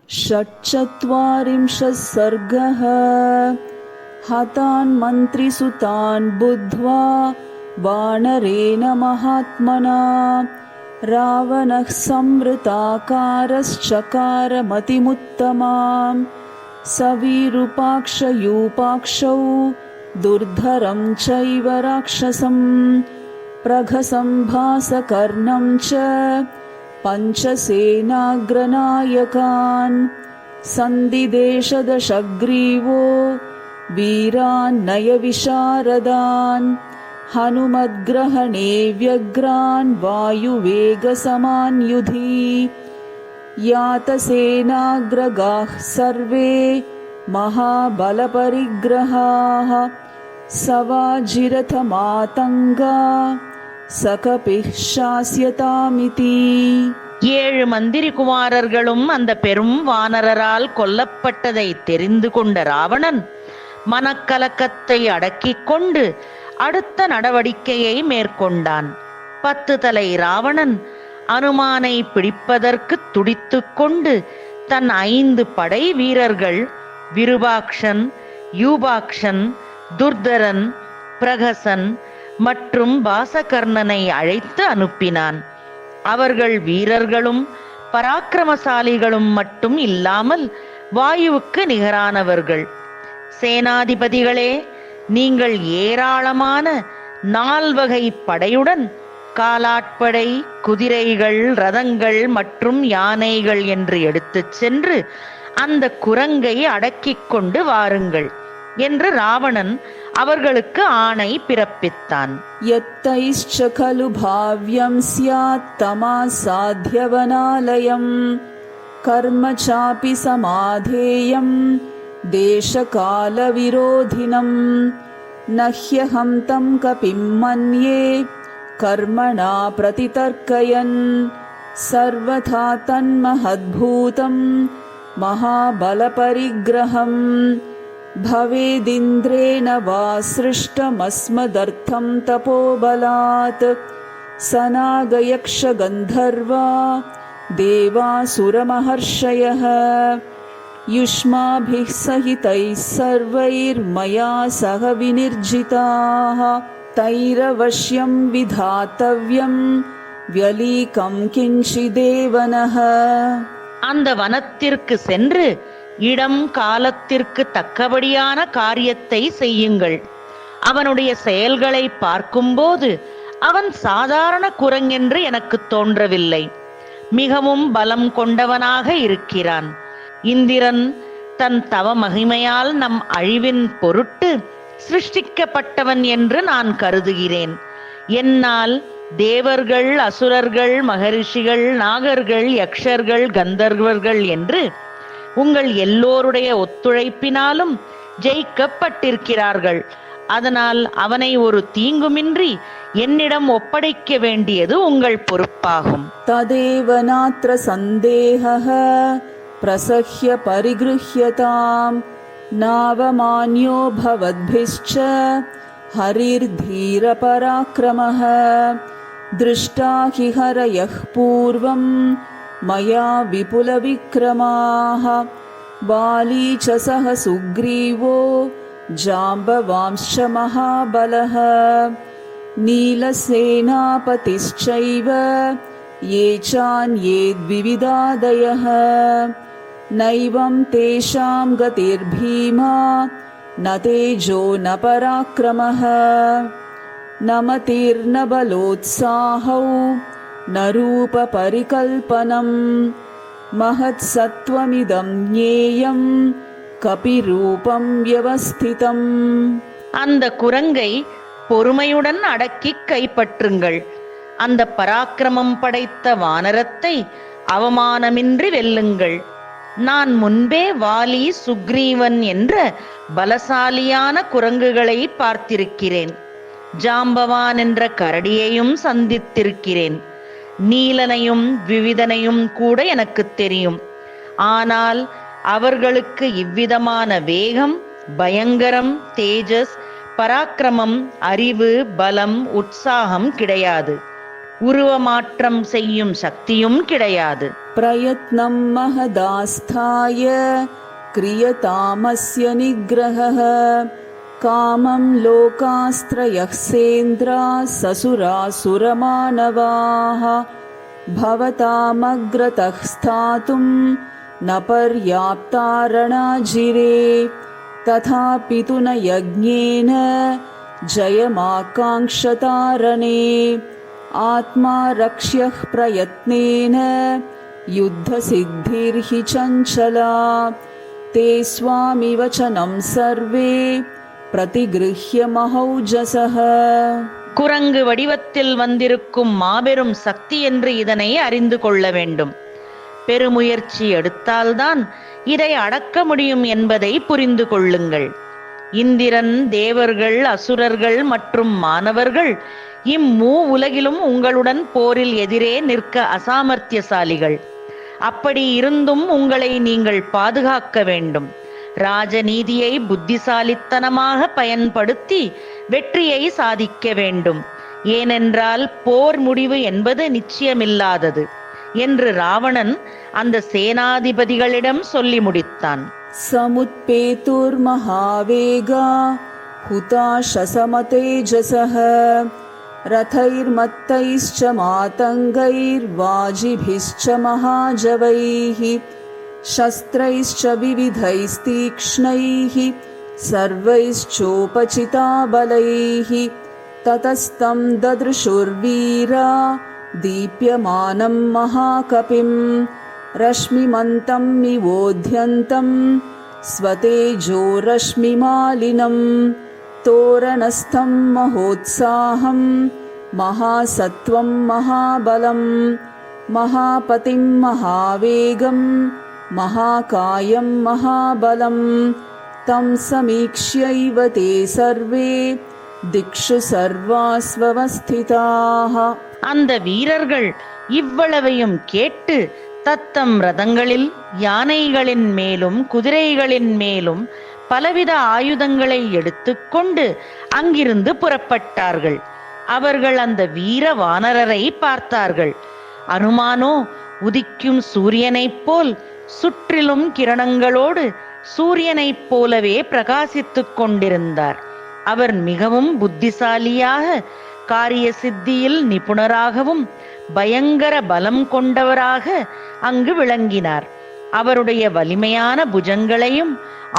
षट्चत्वारिंशः सर्गः। हतान् मन्त्रिसुतान् बुद्ध्वा वानरेण महात्मना रावणः संवृताकारश्चकार मतिमुत्तमां सविरूपाक्षयूपाक्षौ दुर्धरं चैव राक्षसं प्रघसंभासकर्णं च पञ्चसेनाग्रनायकान् सन्दिदेशदशग्रीवो वीरान्नयविशारदान् हनुमद्ग्रहणे व्यग्रान् वायुवेगसमान् युधि यातसेनाग्रगाः सर्वे महाबलपरिग्रहाः सवाजिरथमातङ्गा சகபிஹ் சாஸ்யதாமிதி. 7 மந்திரி குமாரர்களும் அந்த பெரும் வானரரால் கொல்லப்பட்டதை தெரிந்து கொண்ட ராவணன் மனக்கலக்கத்தை அடக்கிக் கொண்டு அடுத்த நடவடிக்கையை மேற்கொண்டான். 10 தலை ராவணன் அனுமானை பிடிப்பதற்கு துடித்துக் கொண்டு தன் 5 படை வீரர்கள் விருபாக்ஷன், யூபாக்ஷன், துர்தரன், பிரகசன் மற்றும் பாசகர்ணனை அழைத்து அனுப்பினான். அவர்கள் வீரர்களும் பராக்கிரமசாலிகளும் மட்டும் இல்லாமல் வாயுவுக்கு நிகரானவர்கள். சேனாதிபதிகளே, நீங்கள் ஏராளமான 4 வகை படையுடன் காலாட்படை, குதிரைகள், ரதங்கள் மற்றும் யானைகள் என்று எடுத்துச் சென்று அந்த குரங்கை அடக்கிக் கொண்டு வாருங்கள் என்று ராவணன் அவர்களுக்கு ஆணை பிறப்பித்தான். யத்தைஷ்ச கலு பாவ்யம் ஸ்யாத் தமாசாத்யவனாலயம் கர்ம சாபி சமாதேயம் தேசகால விரோதினம் நஹ்யஹம் தம் கபிம் மன்யே கர்மணா பிரதிதர்க்கயன் சர்வதா தன்மஹத்பூதம் மகாபலபரிக்ரஹம் भवेदिन्द्रेण वा सृष्टमस्मदर्थं तपोबलात् सनागयक्षगन्धर्वा देवासुरमहर्षयः युष्माभिः सहितैः सर्वैर्मया सह विनिर्जिताः तैरवश्यं विधातव्यं व्यलीकं किञ्चिदेवनः. அந்த வனத்திற்கு சென்று இடம் காலத்திற்கு தக்கபடியான காரியத்தை செய்யுங்கள். அவனுடைய செயல்களை பார்க்கும்போது அவன் சாதாரண குரங்கென்று எனக்கு தோன்றவில்லை. மிகவும் பலம் கொண்டவனாக இருக்கிறான். இந்திரன் தன் தவ மகிமையால் நம் அழிவின் பொருட்டு சிருஷ்டிக்கப்பட்டவன் என்று நான் கருதுகிறேன். என்னால் தேவர்கள், அசுரர்கள், மகரிஷிகள், நாகர்கள், யக்ஷர்கள், கந்தர்வர்கள் என்று உங்கள் எல்லோருடைய ஒத்துழைப்பினாலும் ஜெயிக்கப்பட்டிருக்கிறார்கள். அதனால் அவனை ஒரு தீங்குமின்றி என்னிடம் ஒப்படைக்க வேண்டியது உங்கள் பொறுப்பாகும். ததேவ நாத்ர சந்தேஹः பிரசஹ்ய பரிக்ருஹ்யதாம் நாவமான்யோ பவத்பிஷ்ச ஹரிர் தீர பராக்ரமः திருஷ்டா ஹி ஹரயः பூர்வம் மயா விபுல விக்ரமாः வாலீ ச சஹ சுக்ரீவோ ஜாம்பவாம்श्च மகாபலः நீலசேனாபதிश्चैव ये चान्येद्विविधादयः नैवं तेषां गतिर्भीमा न तेजो न पराक्रमः न मतिर्न बलोत्साहौ न रूपपरिकल्पनं महत्सत्त्वमिदं ज्ञेयं कपिरूपं व्यवस्थितम्. அந்த குரங்கை பொறுமையுடன் அடக்கி கைப்பற்றுங்கள். அந்த பராக்கிரமம் படைத்த வானரத்தை அவமானமின்றி வெல்லுங்கள். நான் முன்பே வாலி, சுக்ரீவன் என்ற பலசாலியான குரங்குகளை பார்த்திருக்கிறேன். ஜாம்பவான் என்ற கரடியையும் சந்தித்திருக்கிறேன். நீலனையும் விவிதனையும் கூட எனக்கு தெரியும். ஆனால் அவர்களுக்கு இவ்விதமான வேகம், பயங்கரம், தேஜஸ், பராக்கிரமம், அறிவு, பலம், உற்சாகம் கிடையாது. உருவமாற்றம் செய்யும் சக்தியும் கிடையாது. प्रयत्नं महदास्थाय क्रियतामस्य निग्रहः कामं लोकास्त्रयः सेन्द्रा ससुरासुरमानवाः भवतामग्रतः स्थातुं न पर्याप्ता रणाजिरे तथापि तु न यज्ञेन जयमाकाङ्क्षतारणे आत्मा रक्ष्यः प्रयत्नेन युद्धसिद्धिर्हि चञ्चला ते स्वामि वचनं सर्वे प्रतिगृह्य महौजसः. குரங்கு வடிவத்தில் வந்திருக்கும் மாபெரும் சக்தி என்று இதனை அறிந்து கொள்ள வேண்டும். பெருமுயற்சி எடுத்தால்தான் இதை அடக்க முடியும் என்பதை புரிந்து கொள்ளுங்கள். இந்திரன், தேவர்கள், அசுரர்கள் மற்றும் மானவர்கள் இம்மூ உலகிலும் உங்களுடன் போரில் எதிரே நிற்க அசாமர்த்தியசாலிகள். அப்படி இருந்தும் உங்களை நீங்கள் பாதுகாக்க வேண்டும். ராஜநீதியை புத்திசாலித்தனமாக பயன்படுத்தி வெற்றியை சாதிக்க வேண்டும். ஏனென்றால் போர் முடிவு என்பது நிச்சயமில்லாதது என்று ராவணன் அந்த சேனாதிபதிகளிடம் சொல்லி முடித்தான். समुत्पेतुर्महावेगा हुताशसमतेजसः रथैर्मत्तैश्च मातङ्गैर्वाजिभिश्च महाजवैः शस्त्रैश्च विविधैस्तीक्ष्णैः सर्वैश्चोपचिताबलैः ततस्तं ददृशुर्वीरा दीप्यमानं महाकपिं रश्मिमन्तम् इवोध्यन्तं स्वतेजो रश्मिमालिनं तोरणस्थं महोत्साहं महासत्वं महाबलं महापतिं महावेगं महाकायं महाबलं तं समीक्ष्यैव ते सर्वे दिक्षु सर्वास्वस्थिताः. அந்த வீரர்கள் இவ்வளவையும் கேட்டு தத்தம் ரதங்களில் யானைகளின் மேலும் குதிரைகளின் மேலும் பலவித ஆயுதங்களை எடுத்துக்கொண்டு அங்கிருந்து புறப்பட்டார்கள். அவர்கள் அந்த வீர வானரரை பார்த்தார்கள். அனுமானோ உதிக்கும் சூரியனைப் போல் சுற்றிலும் கிரணங்களோடு சூரியனைப் போலவே பிரகாசித்துக் கொண்டிருந்தார். அவர் மிகவும் புத்திசாலியாக, காரிய சித்தியில் நிபுணராகவும் பயங்கர பலம் கொண்டவராக அங்கு விளங்கினார். அவருடைய வலிமையான புஜங்களையும்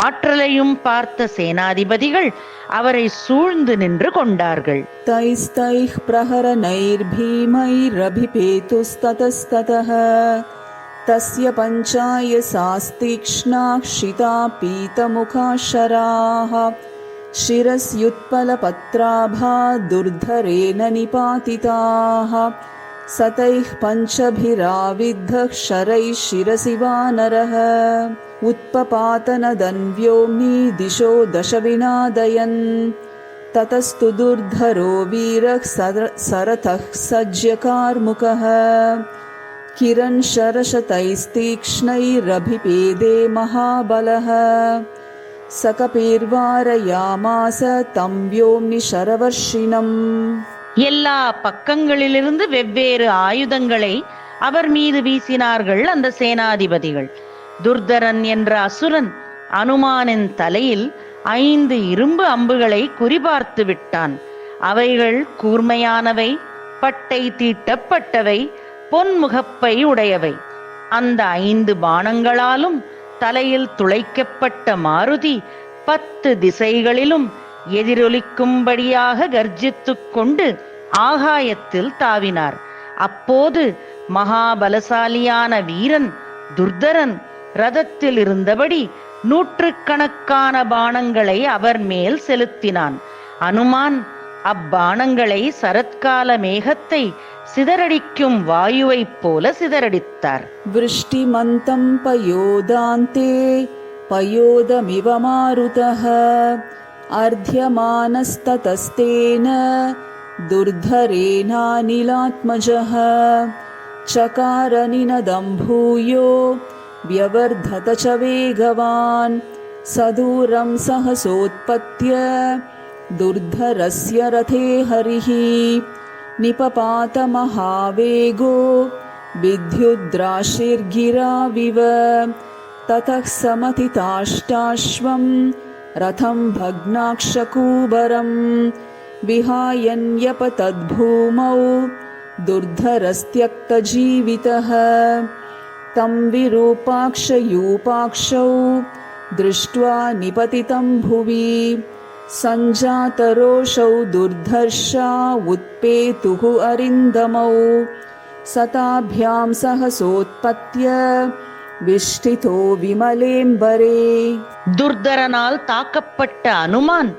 ஆற்றலையும் பார்த்த சேனாதிபதிகள் அவரை சூழ்ந்து நின்று கொண்டார்கள். தைஸ்தைஹ் பிரஹரணைர்பீமைரபிபேதுஸ்ததஸ்ததஹ தஸ்ய பஞ்சாயசாஸ்தீக்ஷ்ணாக்ஷிதா பீதமுகாஷராः शिरस्युत्पलपत्राभा दुर्धरेण निपातिताः सतैः पञ्चभिराविद्धः शरैः शिरसि वानरः उत्पपातनदन्व्योम्नि दिशो दशविनादयन् ततस्तु दुर्धरो वीरः सरथः सज्यकार्मुकः किरन् शरशतैस्तीक्ष्णैरभिपेदे महाबलः சகபீர்வாரயாமாச தம் வ்யோம்னி சரவர்ஷினம். எல்லா பக்கங்களிலிருந்து வெவ்வேறு ஆயுதங்களை அவர் மீது வீசினார்கள் அந்த சேனாதிபதிகள். துர்தரன் என்ற அசுரன் அனுமானின் தலையில் 5 இரும்பு அம்புகளை குறிபார்த்து விட்டான். அவைகள் கூர்மையானவை, பட்டை தீட்டப்பட்டவை, பொன்முகப்பை உடையவை. அந்த 5 பாணங்களாலும் தலையில் துளைக்கப்பட்ட மாருதி 10 திசைகளிலும் எதிரொலிக்கும்படியாக கர்ஜித்துக் கொண்டு ஆகாயத்தில் தாவினார். அப்போது மகாபலசாலியான வீரன் துர்தரன் ரதத்தில் இருந்தபடி 100கணக்கான பாணங்களை அவர் மேல் செலுத்தினான். அனுமான் அப்பாணங்களை சரத்கால மேகத்தை சிதறடிக்கும் வாயுவைப் போல சிதறடித்தார். விருஷ்டிமந்தம் பயோதாந்தே பயோதமிவ மாருதः அர்த்யமானஸ்ததஸ்தேன துர்தரேனானிலாத்மஜः சகார நினதம் பூயோ व्यवर्धत च वेगवान् सदूरं सहसोत्पत्य दुर्धरस्य रथे हरिः निपपात महावेगो विद्युद्राशिर्गिराविव ततः समतिताष्टाश्वं रथं भग्नाक्षकूबरं विहायन्यपतद्भूमौ दुर्धरस्त्यक्तजीवितः तं विरूपाक्षयूपाक्षौ दृष्ट्वा निपतितं भुवि सञ्जातरोषौ दुर्धर्षा उत्पेतुः अरिन्दमौ सताभ्यां सहसोत्पत्य विष्ठितो विमलेम्बरे. துர்தரனால் தாக்கப்பட்ட அனுமான்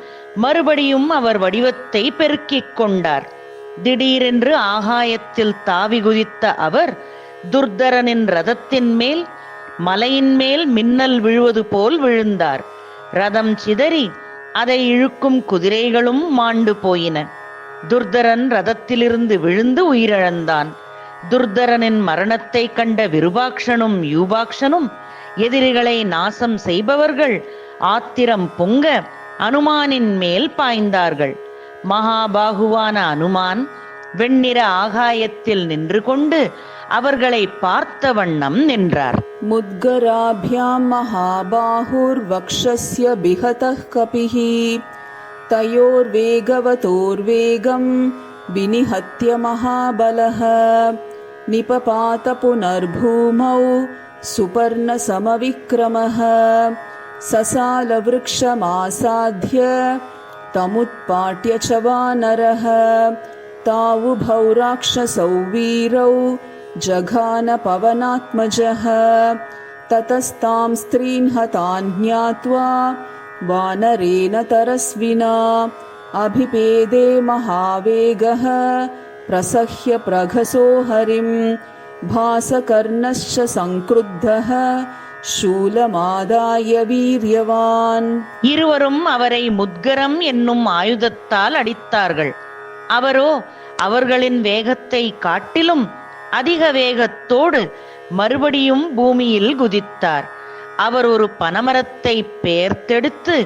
மறுபடியும் அவர் வடிவத்தை பெருக்கிக் கொண்டார். திடீரென்று ஆகாயத்தில் தாவி குதித்த அவர் துர்தரனின் ரதத்தின் மேல் மலையின் மேல் மின்னல் விழுவது போல் விழுந்தார். ரதம் சிதறி அதை இழுக்கும் குதிரைகளும் மாண்டு போயின. துர்தரன் ரதத்திலிருந்து விழுந்து உயிரிழந்தான். துர்தரனின் மரணத்தை கண்ட விருபாக்ஷனும் யூபாக்ஷனும் எதிரிகளை நாசம் செய்பவர்கள் ஆத்திரம் பொங்க அனுமானின் மேல் பாய்ந்தார்கள். மகாபாகுவான அனுமான் வெண்ணிற ஆகாயத்தில் நின்று கொண்டு அவர்களை பார்த்த வண்ணம் நின்றார். முத்கராபியாம் மகாபாஹுர் வக்ஷஸ்ய பிஹதः கபிஹ தயோர் வேகவதோர் வேகம் விநிஹத்ய மகாபலஹ நிபபாத புனர்பூமௌ சுபர்ண சமவிக்ரமஹ சசால விருக்ஷமாசாத்ய தமுத்பாட்ய ச வானரஹ தாவுபௌ ராக்ஷசௌ வீரௌ ஜகான பவனாத்மஜः ததஸ்தாம் ஸ்திரீன் ஹதான் ஞாத்வா வானரேன தரஸ்வினா அபிபேதே மகாவேகः பிரசஹ்ய பிரகசோ ஹரிம் பாசகர்ணஸ்ச சங்க்ருத்தः சூலமாதாய வீரியவான். இருவரும் அவரை முத்கரம் என்னும் ஆயுதத்தால் அடித்தார்கள். அவரோ அவர்களின் வேகத்தை காட்டிலும் அதிக வேகத்தோடு மறுபடியும் பூமியில் குதித்தார். அவர் ஒரு பனமரத்தை பெயர்த்தெடுத்து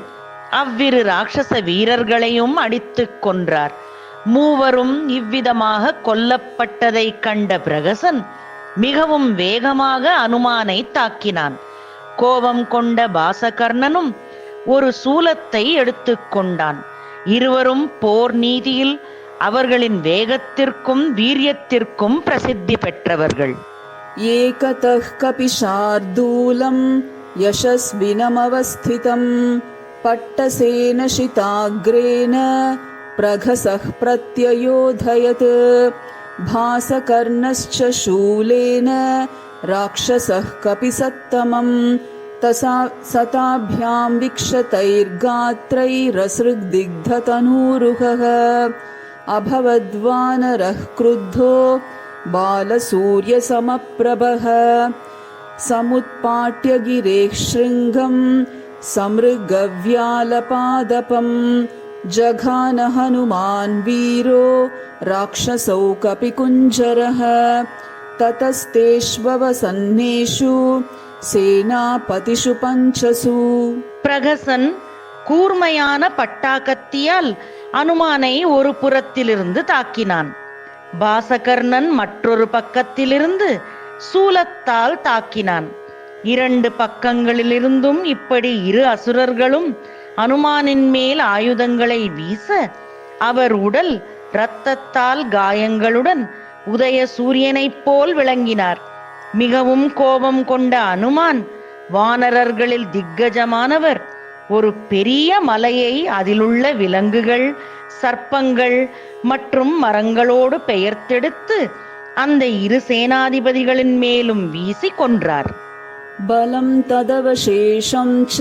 அவ்விரு ராட்சச வீரர்களையும் அடித்துக் கொன்றார். மூவரும் இவ்விதமாக கொல்லப்பட்டதை கண்ட பிரகசன் மிகவும் வேகமாக அனுமானை தாக்கினான். கோபம் கொண்ட பாசகர்ணனும் ஒரு சூலத்தை எடுத்துக் கொண்டான். இருவரும் போர் நீதியில் அவர்களின் வேகத்திற்கும் வீரியத்திற்கும் பிரசித்தி பெற்றவர்கள். ஏகதः கபிஷார்தூலம் யசஸ்வினமவஸ்திதம் பட்டசேன சிதாக்ரேன பிரகசः பிரத்யயோதயத் பாசகர்ணஸ்ச शूलेन ராக்ஷசः கபிசத்தமம் சதாभ्यां विक्षतैर्गात्रैरसृग्दिग्धतनूरुहः अभवद्वानरः क्रुद्धो बालसूर्यसमप्रभः समुत्पाट्य गिरेः शृङ्गं समृगव्यालपादपं जघान हनुमान् वीरो राक्षसौ कपिकुञ्जरः ततस्तेष्ववसन्नेषु சேனாபதிஷு பஞ்சசு. பிரகசன் கூர்மையான பட்டாக்கத்தியால் அனுமானை ஒரு புறத்திலிருந்து தாக்கினான். பாசகர்ணன் மற்றொரு பக்கத்திலிருந்து சூலத்தால் தாக்கினான். இரண்டு பக்கங்களிலிருந்தும் இப்படி இரு அசுரர்களும் அனுமானின் மேல் ஆயுதங்களை வீச அவர் உடல் இரத்தத்தால் காயங்களுடன் உதய சூரியனைப் போல் விளங்கினார். மிகவும் கோபம் கொண்ட அனுமான் வானரர்களில் திக்கஜமானவர் ஒரு பெரிய மலையை அதிலுள்ள விலங்குகள், சர்ப்பங்கள் மற்றும் மரங்களோடு பெயர்த்தெடுத்து அந்த இரு சேனாதிபதிகளின் மேலும் வீசி கொன்றார். பலம் ததவசேஷம் ச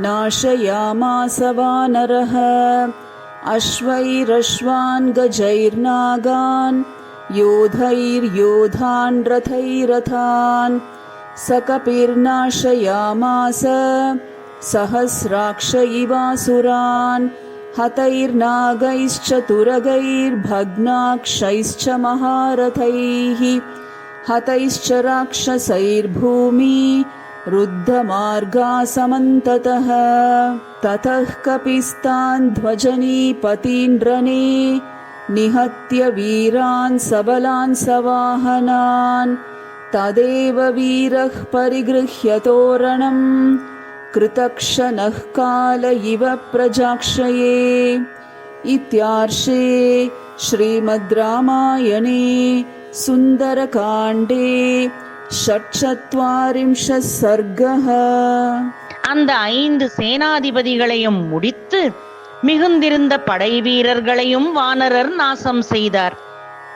நாசயாமாஸ வானரஹ அஸ்வைரஸ்வான் கஜைர்நாகான் योधैर्योधान् रथैरथान् सकपिर्नाशयामास सहस्राक्ष इवासुरान् हतैर्नागैश्चतुरगैर्भग्नाक्षैश्च महारथैः हतैश्च राक्षसैर्भूमि रुद्धमार्गा समन्ततः ततः कपिस्तान् ध्वजनीपतीन्द्रने निहत्य वीरान् सबलान् सवाहनान् तदेव वीरः परिगृह्य तोरणम् कृतक्षणः काल इव प्रजाक्षये। इत्यार्षे श्रीमद् रामायणे सुन्दरकाण्डे षट्चत्वारिंशः सर्गः। அந்த 5 சேனாதிபதிகளையும் முடித்து மிகுந்திருந்த படை வீரர்களையும் வானரர் நாசம் செய்தார்.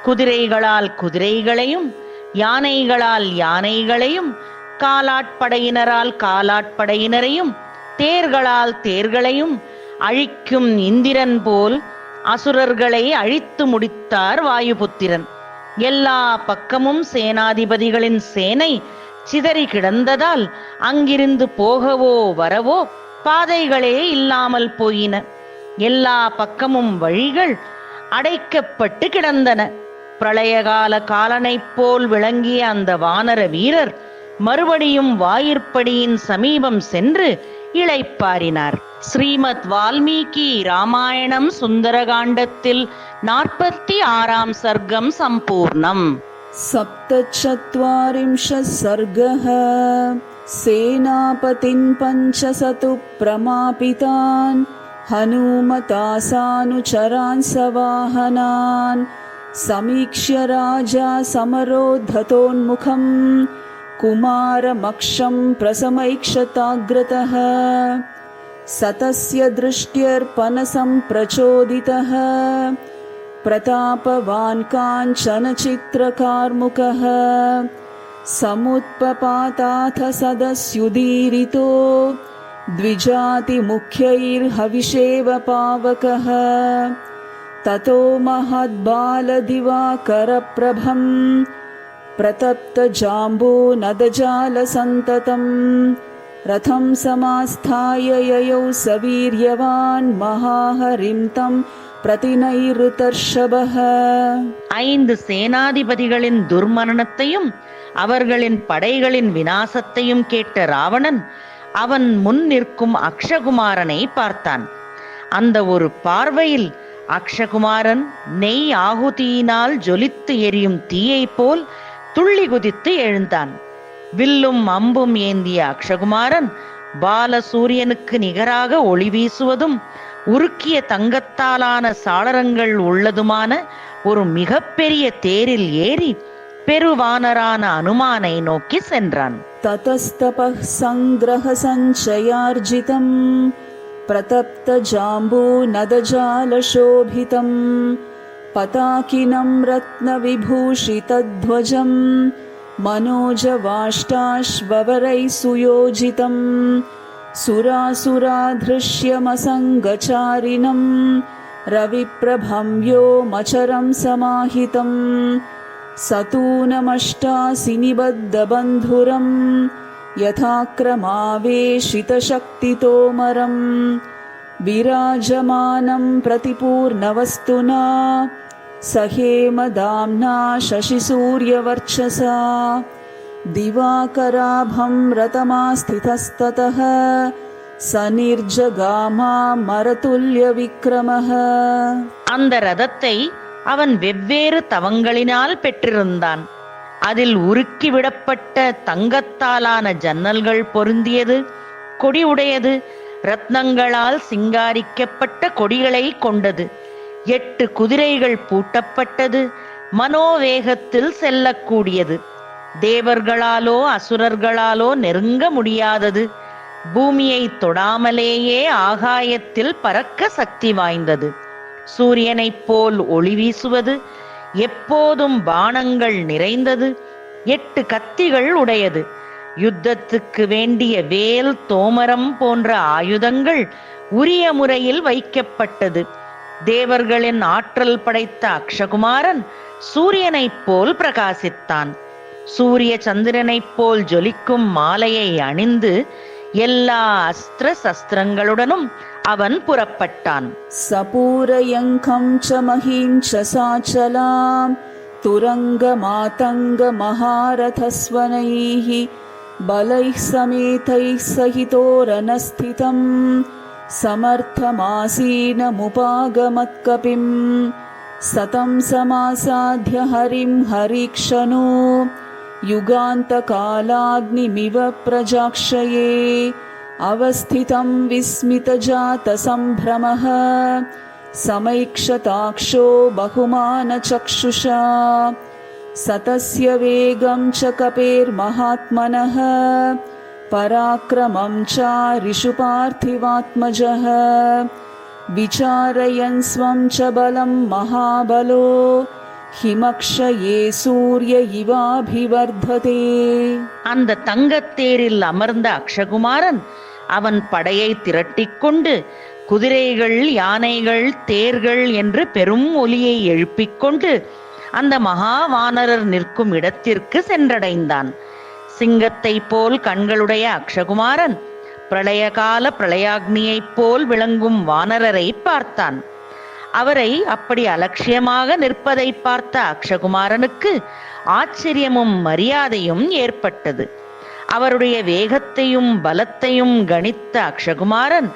குதிரைகளால் குதிரைகளையும் யானைகளால் யானைகளையும் காலாட்படையினரால் காலாட்படையினரையும் தேர்களால் தேர்களையும் அழிக்கும் இந்திரன் போல் அசுரர்களை அழித்து முடித்தார் வாயுபுத்திரன். எல்லா பக்கமும் சேனாதிபதிகளின் சேனை சிதறி கிடந்ததால் அங்கிருந்து போகவோ வரவோ பாதைகளே இல்லாமல் போயின. எல்லா பக்கமும் வழிகள் அடைக்கப்பட்டு கிடந்தன. பிரளயகால காலனைப் போல் விளங்கிய அந்த வானர வீரர் மறுபடியும் வாயிற்படியின் சமீபம் சென்று இளைப்பாறினார். ஸ்ரீமத் வால்மீகி ராமாயணம் சுந்தரகாண்டத்தில் 46ஆம் சர்க்கம் சம்பூர்ணம். सप्तचत्वारिंशः सर्गः। सेनापतिन् पञ्चशतु प्रमापितान् हनूमता सानुचरान् सवाहनान् समीक्ष्य राजा समरोद्धतोन्मुखम् कुमारमक्षं प्रसमैक्षताग्रतः। सतस्य दृष्ट्यर्पणसम्प्रचोदितः प्रतापवान् काञ्चन चित्रकार्मुकः समुत्पपाताथ सदस्युदीरितो द्विजातिमुख्यैर्हविषेव पावकः। ततो महद्बालदिवाकरप्रभम् प्रतप्तजाम्बो नदजालसन्ततम् रथं समास्थाय ययौ सवीर्यवान् महाहरिं तं प्रतिनैरुतर्षभः। 5 சேனாதிபதிகளின் துர்மரணத்தையும் அவர்களின் படைகளின் விநாசத்தையும் கேட்ட ராவணன் அவன் முன் நிற்கும் அக்ஷகுமாரனை பார்த்தான். அந்த ஒரு பார்வையில் அக்ஷகுமாரன் நெய் ஆகுதியினால் ஜொலித்து எரியும் தீயை போல் துள்ளி குதித்து எழுந்தான். வில்லும் அம்பும் ஏந்திய அக்ஷகுமாரன் பாலசூரியனுக்கு நிகராக ஒளி வீசுவதும் உருக்கிய தங்கத்தாலான சாளரங்கள் உள்ளதுமான ஒரு மிகப்பெரிய தேரில் ஏறி பெருவானரான அனுமானை நோக்கி சென்றான். ததஸ்தபः சங்கிரஹ சஞ்சயார்ஜிதம் பிரதப்த ஜாம்பூ நதஜாலசோபிதம் பதாகினம் ரத்ன விபூஷிதத்வஜம் मनोजवाष्टाश्ववरै सुयोजितं सुरासुराधृश्यमसङ्गचारिणं रविप्रभं व्योमचरं समाहितं सतूनमष्टासि निबद्धबन्धुरं यथाक्रमावेशितशक्तितोमरं विराजमानं प्रतिपूर्णवस्तुना सहेमदाम्ना शशिसूर्यवर्चसा दिवाकराभं रतमास्थितस्ततः सनिर्जगामा मरतुल्यविक्रमः. அந்த ரதத்தை அவன் வெவ்வேறு தவங்களினால் பெற்றிருந்தான். அதில் உருக்கி விடப்பட்ட தங்கத்தாலான ஜன்னல்கள் பொருந்தியது, கொடி உடையது, ரத்னங்களால் சிங்காரிக்கப்பட்ட கொடிகளை கொண்டது. 8 குதிரைகள் பூட்டப்பட்டது, மனோவேகத்தில் செல்லக்கூடியது, தேவர்களாலோ அசுரர்களாலோ நெருங்க முடியாதது, பூமியை தொடாமலேயே ஆகாயத்தில் பறக்க சக்தி வாய்ந்தது, சூரியனைப் போல் ஒளி வீசுவது, எப்போதும் பாணங்கள் நிறைந்தது, 8 கத்திகள் உடையது, யுத்தத்துக்கு வேண்டிய வேல் தோமரம் போன்ற ஆயுதங்கள் உரிய முறையில் வைக்கப்பட்டது. தேவர்களின் ஆற்றல் படைத்த அக்ஷகுமாரன் சூரியனைப் போல் பிரகாசித்தான். சூரிய சந்திரனைப் போல் ஜொலிக்கும் மாலையை அணிந்து எல்லா அஸ்திர சஸ்திரங்களுடனும் அவன் புறப்பட்டான். சபூரயங்கம் ச மஹீம் ச சாச்சலாம் துரங்க மாதங்க மகாரதஸ்வனைஹி பலைஹ் சமேதைஹ் சஹிதோரணஸ்திதம் समर्थमासीनमुपागमत्कपिं सतं समासाद्य हरिं हरिक्षणो युगान्तकालाग्निमिव प्रजाक्षये अवस्थितं विस्मितजातसम्भ्रमः समैक्षताक्षो बहुमानचक्षुषा सतस्य वेगं च कपेर्महात्मनः पराक्रमं चारिषुपार्थिवात्मजः विचारयन् स्वं च बलं महाबलो हिमक्षये सूर्य इवाभिवर्धते. அந்த தங்கத்தேரில் அமர்ந்த அக்ஷகுமாரன் அவன் படையை திரட்டிக்கொண்டு குதிரைகள், யானைகள், தேர்கள் என்று பெரும் ஒலியை எழுப்பிக்கொண்டு அந்த மகாவானரர் நிற்கும் இடத்திற்கு சென்றடைந்தான். சிங்கத்தை போல் கண்களுடைய அக்ஷகுமாரன் பிரளயகால பிரளயாக்னியைப் போல் விளங்கும் வானரரை பார்த்தான். அவரை அப்படி அலட்சியமாக நிற்பதை பார்த்த அக்ஷகுமாரனுக்கு ஆச்சரியமும் மரியாதையும் ஏற்பட்டது. அவருடைய வேகத்தையும் பலத்தையும் கணித்த அக்ஷகுமாரன்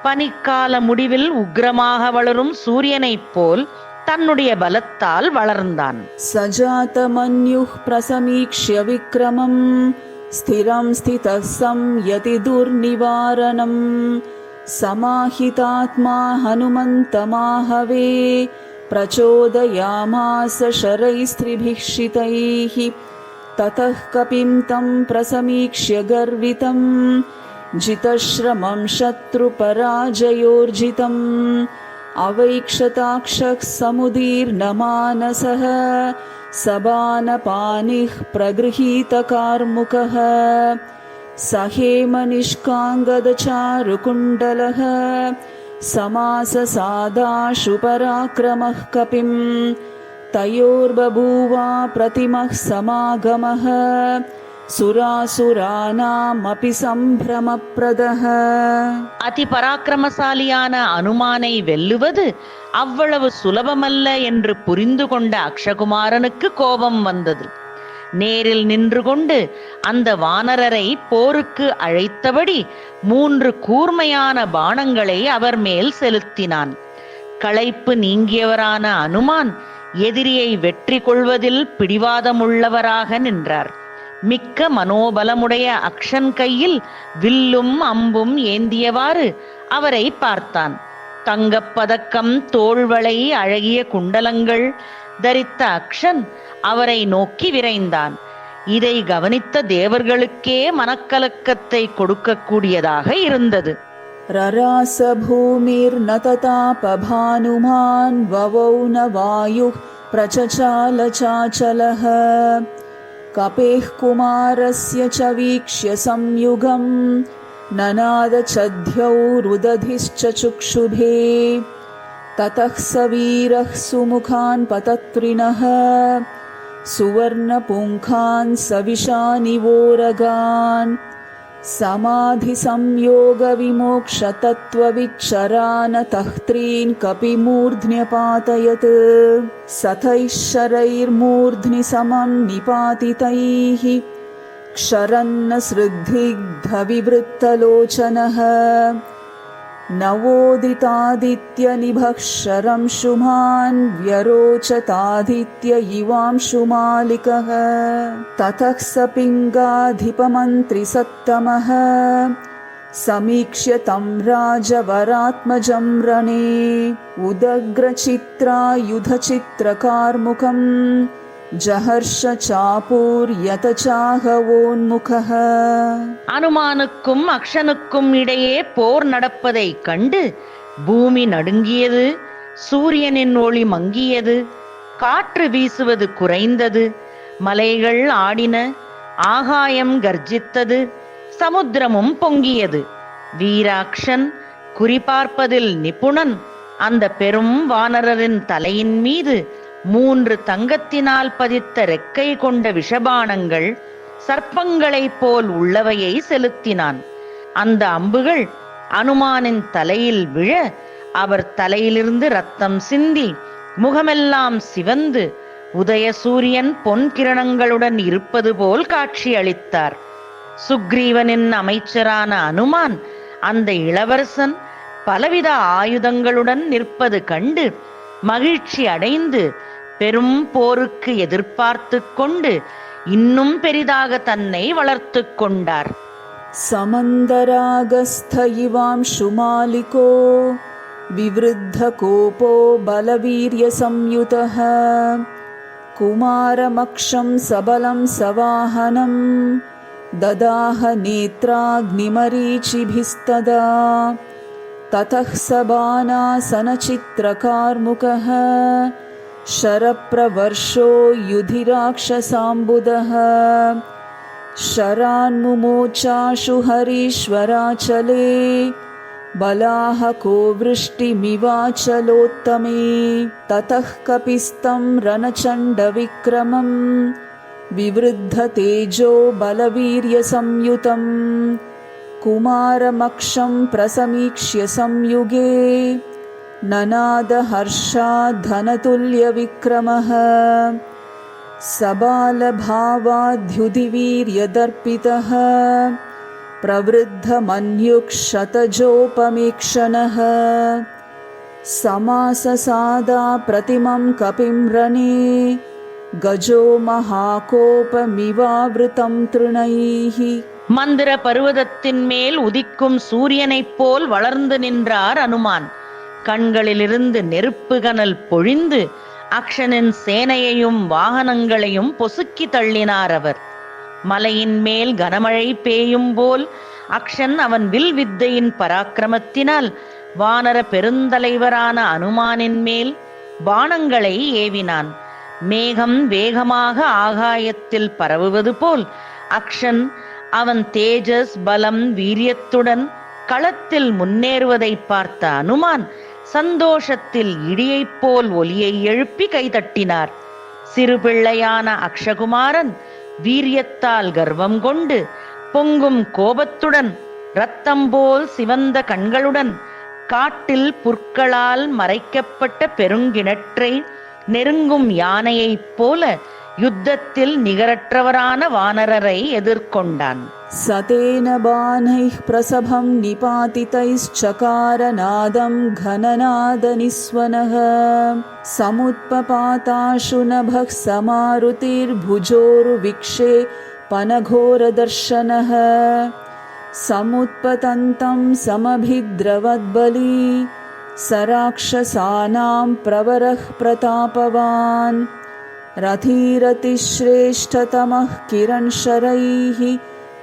பனிக்கால முடிவில் உக்ரமாக வளரும் சூரியனைப் போல் தன்னுடைய பலத்தால் வளர்ந்தான். சஜாதமன்யுः பிரசமீக்ஷ்ய விக்ரமம் ஸ்திரம் ஸ்திதः சம்யதி துர்நிவாரணம் சமாஹிதாத்மா ஹனுமந்தமாஹவே பிரச்சோதயாமாஸ शरैस्त्रिभिक्षितैः ततः कपिं तं प्रसमीक्ष्य गर्वितं जितश्रमं शत्रुपराजयोर्जितम् अवैक्षताक्षः समुदीर्णमानसः सबानपानिः प्रगृहीतकार्मुकः सहेमनिष्काङ्गदचारुकुण्डलः समाससादाशु पराक्रमः कपिं तयोर्बभूवा प्रतिमः समागमः சுராசுரானாமபி சம்பிரமப்ரதஹ. அதி பராக்கிரமசாலியான அனுமானை வெல்லுவது அவ்வளவு சுலபமல்ல என்று புரிந்து கொண்ட அக்ஷகுமாரனுக்கு கோபம் வந்தது. நேரில் நின்று கொண்டு அந்த வானரரை போருக்கு அழைத்தபடி 3 கூர்மையான பாணங்களை அவர் மேல் செலுத்தினான். களைப்பு நீங்கியவரான அனுமான் எதிரியை வெற்றி கொள்வதில் பிடிவாதமுள்ளவராக நின்றார். மிக்க மனோபலமுடைய அக்ஷன் கையில் வில்லும் அம்பும் ஏந்தியவாறு அவரை பார்த்தான். தங்கப்பதக்கம், தோள்வளை, அழகிய குண்டலங்கள் தரித்த அக்ஷன் அவரை நோக்கி விரைந்தான். இதை கவனித்த தேவர்களுக்கே மனக்கலக்கத்தை கொடுக்கக்கூடியதாக இருந்தது. ரராச பூமிர் நததாபபானுமான் வவௌ ந வாயுः பிரசசால சாச்சலः कपेः कुमारस्य च वीक्ष्य संयुगं ननाद छद्यौ रुदधिश्च चुक्षुभे ततः स वीरः सुमुखान् पतत्रिणः सुवर्णपुङ्खान् सविशानिवोरगान् समाधिसंयोगविमोक्षतत्त्वविच्चरानतः त्रीन् कपिमूर्ध्न्यपातयत् सथैः शरैर्मूर्ध्नि समं निपातितैः क्षरन्न सृग्धिग्धविवृत्तलोचनः नवोदितादित्यनिभः शरंशुमान् व्यरोचतादित्य इवांशुमालिकः ततः स पिङ्गाधिपमन्त्रिसत्तमः समीक्ष्य तं राजवरात्मजं रणे उदग्रचित्रायुधचित्रकार्मुकम् ஜஹர்ஷ சாபூர்யத சாகவோன்முகः. அனுமானுக்கும் அக்ஷனுக்கும் இடையே போர் நடப்பதை கண்டு பூமி நடுங்கியது, சூரியனின் ஒளி மங்கியது, காற்று வீசுவது குறைந்தது, மலைகள் ஆடின, ஆகாயம் கர்ஜித்தது, சமுத்திரமும் பொங்கியது. வீராக்ஷன், குறிபார்ப்பதில் நிபுணன், அந்த பெரும் வானரரின் தலையின் மீது 3 தங்கத்தினால் பதித்த ரெக்கை கொண்ட விஷபானங்கள் சர்ப்பங்களைப் போல் உள்ளவையை செலுத்தினான். அந்த அம்புகள் அனுமானின் தலையில் விழ அவர் தலையிலிருந்து ரத்தம் சிந்தி முகமெல்லாம் சிவந்து உதய சூரியன் பொன் கிரணங்களுடன் இருப்பது போல் காட்சி அளித்தார். சுக்ரீவனின் அமைச்சரான அனுமான் அந்த இளவரசன் பலவித ஆயுதங்களுடன் நிற்பது கண்டு மகிழ்ச்சி அடைந்து பெரும் போருக்கு எதிர்பார்த்து கொண்டு இன்னும் பெரிதாக தன்னை வளர்த்து கொண்டார். சமந்தராகஸ்த இவாம் சுமாலிகோ விவ்ருத்த கோபோ பலவீரிய சம்யுதः குமாரமக்ஷம் சபலம் சவாஹனம் ददाह नेत्राग्निमरीचिभिस्तदा ततः सबानासनचित्रकार्मुकः शरप्रवर्षो युधिराक्षसाम्बुदः शरान्मुमोचाशु हरीश्वराचले बलाहको वृष्टिमिवाचलोत्तमे ततः कपिस्तं रणचण्डविक्रमम् विवृद्धतेजो बलवीर्यसंयुतं कुमारमक्षं प्रसमीक्ष्य संयुगे ननादहर्षाद्धनतुल्यविक्रमः सबालभावाद्युधिवीर्यदर्पितः प्रवृद्धमन्युक्षतजोपमेक्षणः समाससादा प्रतिमं कपिं रणे கஜோ மகாகோபமிவாவிருதம் திருணைः. மந்திர பர்வதத்தின் மேல் உதிக்கும் சூரியனைப் போல் வளர்ந்து நின்றார் அனுமான். கண்களிலிருந்து நெருப்பு கனல் பொழிந்து அக்ஷனின் சேனையையும் வாகனங்களையும் பொசுக்கி தள்ளினார் அவர். மலையின் மேல் கனமழை பெய்யும் போல் அக்ஷன் அவன் வில் வித்தையின் பராக்கிரமத்தினால் வானர பெருந்தலைவரான அனுமானின் மேல் பாணங்களை ஏவினான். மேகம் வேகமாக ஆகாயத்தில் பரவுவது போல் அக்ஷன் அவன் தேஜஸ் பலம் வீரியத்துடன் களத்தில் முன்னேறுவதை பார்த்த அனுமான் சந்தோஷத்தில் இடியைப் போல் ஒலியை எழுப்பி கைதட்டினார். சிறு பிள்ளையான அக்ஷகுமாரன் வீரியத்தால் கர்வம் கொண்டு பொங்கும் கோபத்துடன் இரத்தம் போல் சிவந்த கண்களுடன் காட்டில் புற்களால் மறைக்கப்பட்ட பெருங்கிணற்றை நெருங்கும் யானையைப் போல யுத்தத்தில் நிகரற்றவரான வானரரை எதிர்கொண்டான். சதேன பாணைः பிரசபம் நிபாதிதைश्चकार நாதம் घननाद निस्वनः समुत्पपाताशु नभः समारुतिर्भुजोरुविक्षे पनघोरदर्शनः समुत्पतन्तं समभिद्रवद्बली सराक्षसानां प्रवरः प्रतापवान् रथिरतिश्रेष्ठतमः किरणशरैः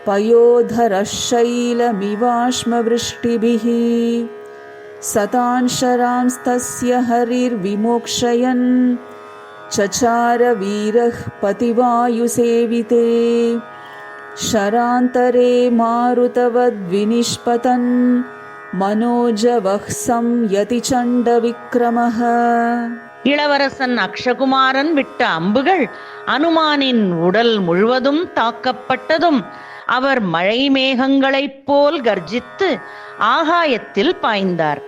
पयोधरः शैलमिवाश्मवृष्टिभिः सतांशरांस्तस्य हरिर्विमोक्षयन् चचार वीरः पतिवायुसेविते शरान्तरे मारुतवद्विनिष्पतन् மனோஜவஹ்சம் யதிசண்ட விக்ரமஹ. இளவரசன் அக்ஷகுமாரன் விட்ட அம்புகள் அனுமானின் உடல் முழுவதும் தாக்கப்பட்டதும் அவர் மழை மேகங்களைப் போல் கர்ஜித்து ஆகாயத்தில் பாய்ந்தார்.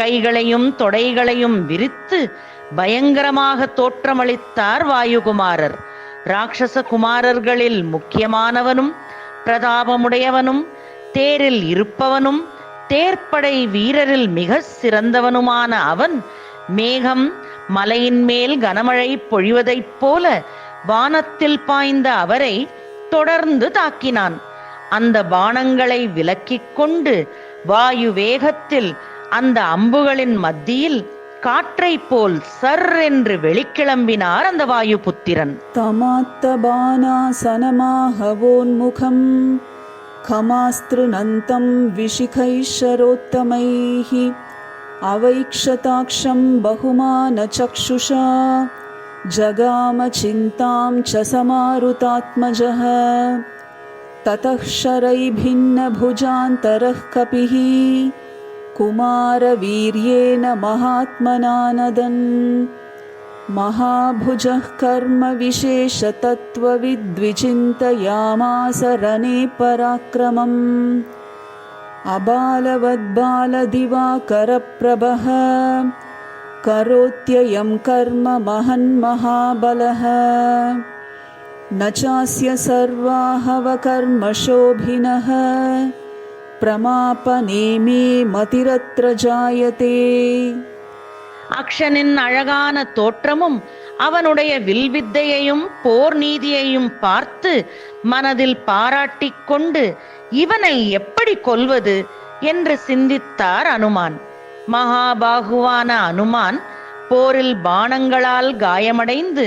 கைகளையும் தொடைகளையும் விரித்து பயங்கரமாக தோற்றமளித்தார் வாயுகுமாரர். ராட்சச குமாரர்களில் முக்கியமானவனும் பிரதாபமுடையவனும் தேரில் இருப்பவனும் தேர்ப்படை வீரரில் மிக சிறந்தவனுமான அவன் மேகம் மலையின் மேல் கனமழை பொழிவதைப் போல வானத்தில் பாய்ந்த அவரை தொடர்ந்து தாக்கினான். அந்த பாணங்களை விலக்கிக் கொண்டு வாயு வேகத்தில் அந்த அம்புகளின் மத்தியில் காற்றை போல் சர் என்று வெளிக்கிளம்பினார் அந்த வாயு புத்திரன். தமாத்த பானாசனமாஹவோன்முகம் खमास्त्रुनन्तं विशिखैश्वरोत्तमैः अवैक्षताक्षं बहुमानचक्षुषा जगामचिन्तां च समारुतात्मजः ततः शरैभिन्नभुजान्तरः कपिः कुमारवीर्येण महात्मना नदन् महाभुजः कर्म विशेषतत्त्वविद्विचिन्तयामास रणे पराक्रमम् अबालवद्बालदिवाकरप्रभः करोत्ययं कर्म महन्महाबलः न चास्य सर्वाहवकर्मशोभिनः प्रमापने मे मतिरत्र जायते. அக்ஷனின் அழகான தோற்றமும் அவனுடைய வில்வித்தையையும் போர் நீதியையும் பார்த்து மனதில் பாராட்டிக் கொண்டு இவனை எப்படி கொல்வது என்று சிந்தித்தார் அனுமான். மகாபாகுவான அனுமான் போரில் பாணங்களால் காயமடைந்து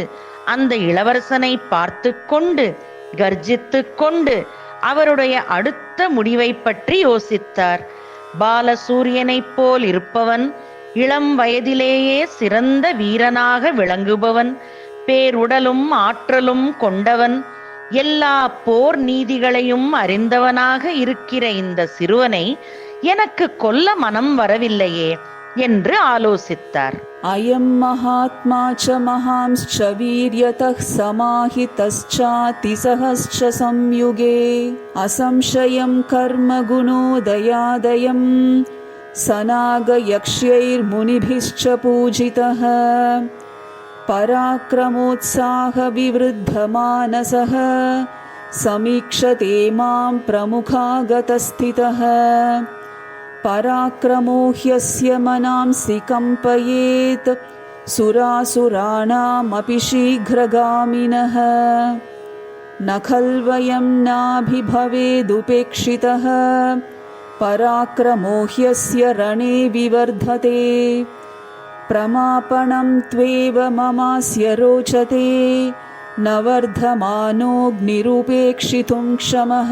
அந்த இளவரசனை பார்த்து கொண்டு கர்ஜித்து கொண்டு அவருடைய அடுத்த முடிவை பற்றி யோசித்தார். பாலசூரியனைப் போல் இருப்பவன், இளம் வயதிலேயே சிறந்த வீரனாக விளங்குபவன், பேருடலும் ஆற்றலும் கொண்டவன், எல்லா போர் நீதிகளையும் அறிந்தவனாக இருக்கிற இந்த சிறுவனை எனக்கு கொல்ல மனம் வரவில்லையே என்று ஆலோசித்தார். அயம் மகாத்மா ச மகாம்ஸ்ச வீர்யதः சமாஹிதஸ்சாதிசஹஸ்ச சம்யுகே அசம்சயம் கர்ம குணோதயாதயம் சநாகயக்ஷ்யைர்முனிபிश्च பூஜிதः பராக்ரமோத்சாஹ விவருத்தமானசः சமீக்ஷதே மாம் பிரமுகாகதஸ்திதः பராக்ரமோ ஹ்யஸ்ய மனாம்சி கம்பயேத் சுராசுராணாமபி சீக்ரகாமினः ந கல்வயம் நாபிபவேதுபேக்ஷிதः பராக்ரமோ ஹ்யஸ்ய ரணே விவர்ததே பிரமாபணம் த்வேவ மமாஸ்ய ரோச்சதே ந வர்தமானோக்னிருபேக்ஷிதும் க்ஷமः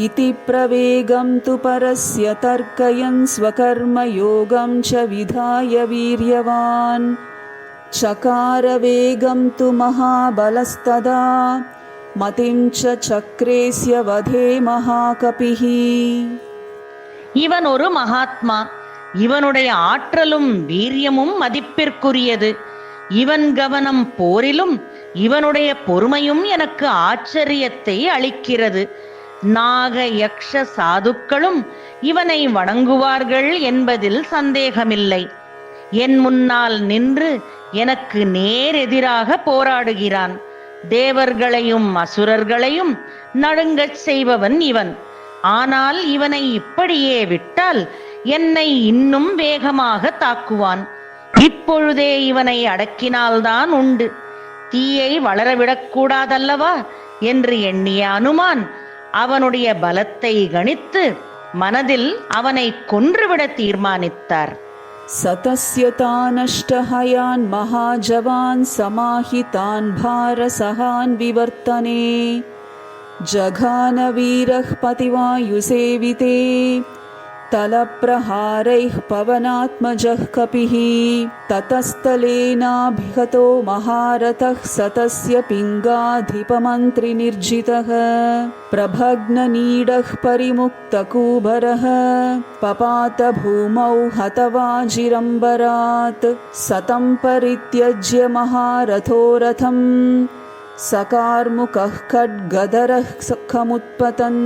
இதி பிரவேகம் து பரஸ்ய தர்க்கயன் ஸ்வகர்மயோகம் ச விதாய வீர்யவான் சகார வேகம் து மகாபலஸ்ததா மதிம் ச சக்ரேஸ்ய வதே மகாகபிஹி. இவன் ஒரு மகாத்மா. இவனுடைய ஆற்றலும் வீரியமும் மதிப்பிற்குரியது. இவன் கவனம் போரிலும் இவனுடைய பொறுமையும் எனக்கு ஆச்சரியத்தை அளிக்கிறது. நாக யக்ஷ சாதுக்களும் இவனை வணங்குவார்கள் என்பதில் சந்தேகமில்லை. என் முன்னால் நின்று எனக்கு நேரெதிராக போராடுகிறான். தேவர்களையும் அசுரர்களையும் நடுங்கச் செய்பவன் இவன். ஆனால் இவனை இப்படியே விட்டால் என்னை இன்னும் வேகமாக தாக்குவான். இப்பொழுதே இவனை அடக்கினால்தான் உண்டு. தீயை வளரவிடக்கூடாதல்லவா என்று எண்ணிய அனுமான் அவனுடைய பலத்தை கணித்து மனதில் அவனை கொன்றுவிட தீர்மானித்தார். சதஸ்யதானஷ்டஹயான் மகாஜவான் சமாஹிதான் பாரசஹான் விவர்த்தனே ஜகான வீரஹ் பதிவாயுசேவிதே தலப்பிரஹாரைஹ் பவனாத்மஜஹ் கபிஹி ததஸ்தலேனாபிஹதோ மகாரதஹ் சதஸ்ய பிங்காதிபமந்திரி நிர்ஜிதஹ பிரபக்னநீடஹ் பரிமுக்தகூபரஹ பபாத பூமௌ ஹதவாஜிரம்பராத் சதம் பரித்யஜ்ய மகாரதோ ரதம் சகார்முகஹ் கட்கதரஹ் சக்கமுத்பதன்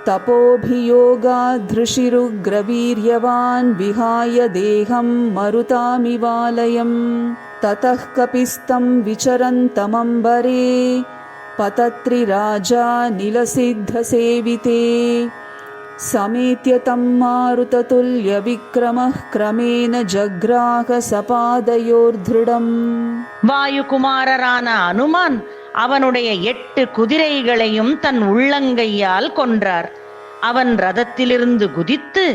தபோபியோகாத்ருஷிருக்ரவீர்யவான் விஹாய தேகம் மருதாமிவாலயம் ததः கபிஸ்தம் விசரந்தமம்பரே பதத்ரிராஜா நிலசித்தசேவிதே சமேத்ய தம் மாருததுல்ய விக்ரமः கிரமேண ஜக்ராக சபாதயோர்த்ருடம். வாயுகுமாரரான அனுமான் அவனுடைய 8 குதிரைகளையும் தன் உள்ளங்கையால் கொன்றார். அவன் ரதத்திலிருந்து குதித்து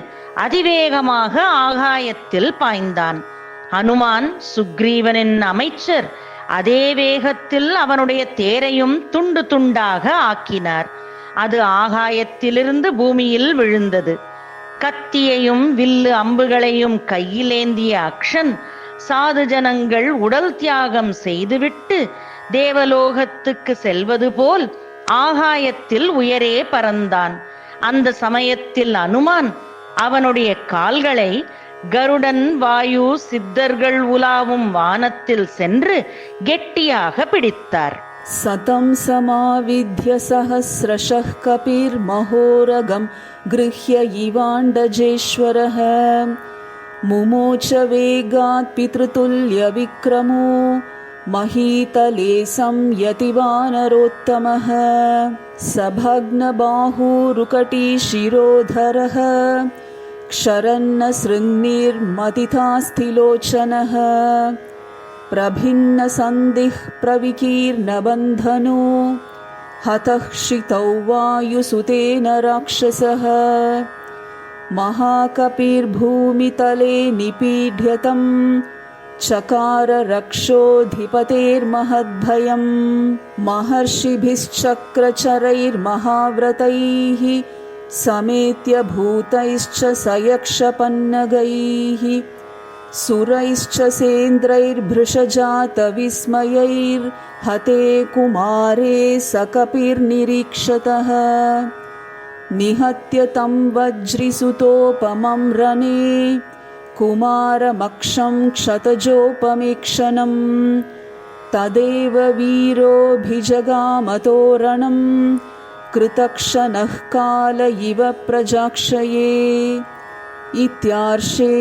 அதிவேகமாக ஆகாயத்தில் பாய்ந்தான். அனுமான் சுக்ரீவனின் அமைச்சர் அதே வேகத்தில் அவனுடைய தேரையும் துண்டு துண்டாக ஆக்கினார். அது ஆகாயத்திலிருந்து பூமியில் விழுந்தது. கத்தியையும் வில்லு அம்புகளையும் கையிலேந்திய அக்ஷன் சாது ஜனங்கள் உடல் தியாகம் செய்துவிட்டு தேவலோகத்துக்கு செல்வது போல் ஆகாயத்தில் உயரே பறந்தான். அந்த சமயத்தில் அனுமான் அவனுடைய கால்களை கருடன் வாயு சித்தர்கள் உலாவும் வானத்தில் சென்று கெட்டியாக பிடித்தார். சதம் சமாவித்ய சஹஸ்ரஷः கபிர் மகோரகம் கிருஹ்ய இவாண்டஜேஸ்வரः முமோச்ச வேகாத் பித்ருதுல்ய விக்ரமோ மஹீதலே சம்யதி வானரோத்தமः சபக்னபாஹூருகடீ சிரோதரः क्षरन्न सृङ्निर्मतिथास्थिलोचनः प्रभिन्नसन्धिः प्रविकीर्णबन्धनो हतः क्षितौ वायुसुतेन राक्षसः महाकपिर्भूमितले निपीड्यतं चकार रक्षोऽधिपतेर्महद्भयम् महर्षिभिश्चक्रचरैर्महाव्रतैः समेत्य भूतैश्च सयक्षपन्नगैः सुरैश्च सेन्द्रैर्भृशजातविस्मयैर्हते कुमारे सकपिर्निरीक्षतः निहत्य तं वज्रिसुतोपमं रणे कुमारमक्षं क्षतजोपमेक्षणं तदेव वीरोऽभिजगामतोरणं कृतक्षणः काल इव प्रजाक्षये। इत्यार्षे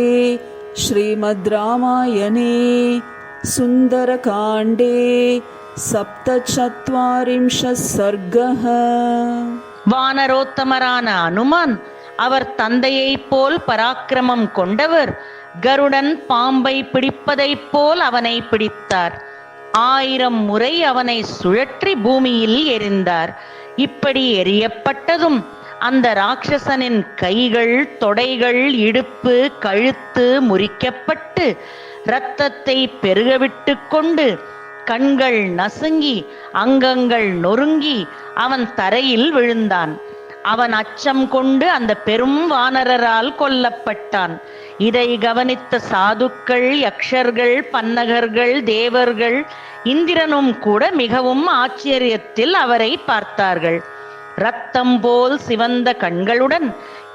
श्रीमद् रामायणे सुन्दरकाण्डे 47 सर्गः। வானரோத்தமரான அனுமான் அவர் தந்தையைப் போல் பராக்கிரமம் கொண்டவர். கருடன் பாம்பை பிடிப்பதைப் போல் அவனை பிடித்தார். 1000 முறை அவனை சுழற்றி பூமியில் எறிந்தார். இப்படி எறியப்பட்டதும் அந்த ராட்சசனின் கைகள், தொடைகள், இடுப்பு, கழுத்து முறிக்கப்பட்டு இரத்தத்தை பெருகவிட்டு கொண்டு கண்கள் நசுங்கி அங்கங்கள் நொறுங்கி அவன் தரையில் விழுந்தான். அவன் அச்சம் கொண்டு அந்த பெரும் வானரரால் கொல்லப்பட்டான். இதை கவனித்த சாதுக்கள், யக்ஷர்கள், பன்னகர்கள், தேவர்கள், இந்திரனும் கூட மிகவும் ஆச்சரியத்தில் அவரை பார்த்தார்கள். இரத்தம் போல் சிவந்த கண்களுடன்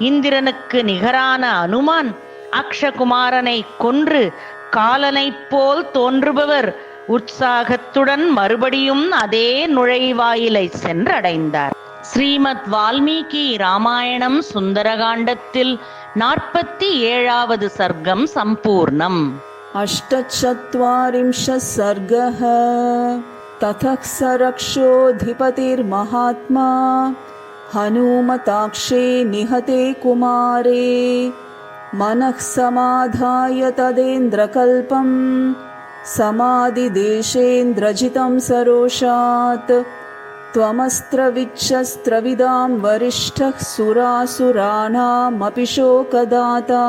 இந்திரனுக்கு நிகரான அனுமான் அக்ஷகுமாரனை கொன்று காலனைப் போல் தோன்றுபவர் உற்சாகத்துடன் மறுபடியும் அதே நுழைவாயிலை சென்றடைந்தார். ஸ்ரீமத் வால்மீகி ராமாயணம் சுந்தரகாண்டத்தில் 47வது சர்க்கம் சம்பூர்ணம். 48 सर्गः। ततः स रक्षोऽधिपतिर्महात्मा हनूमताक्षे निहते कुमारे मनः समाधाय तदेन्द्रकल्पं समाधिदेशेन्द्रजितं सरोषात् त्वमस्त्रविच्छस्त्रविदां वरिष्ठः सुरासुराणामपि शोकदाता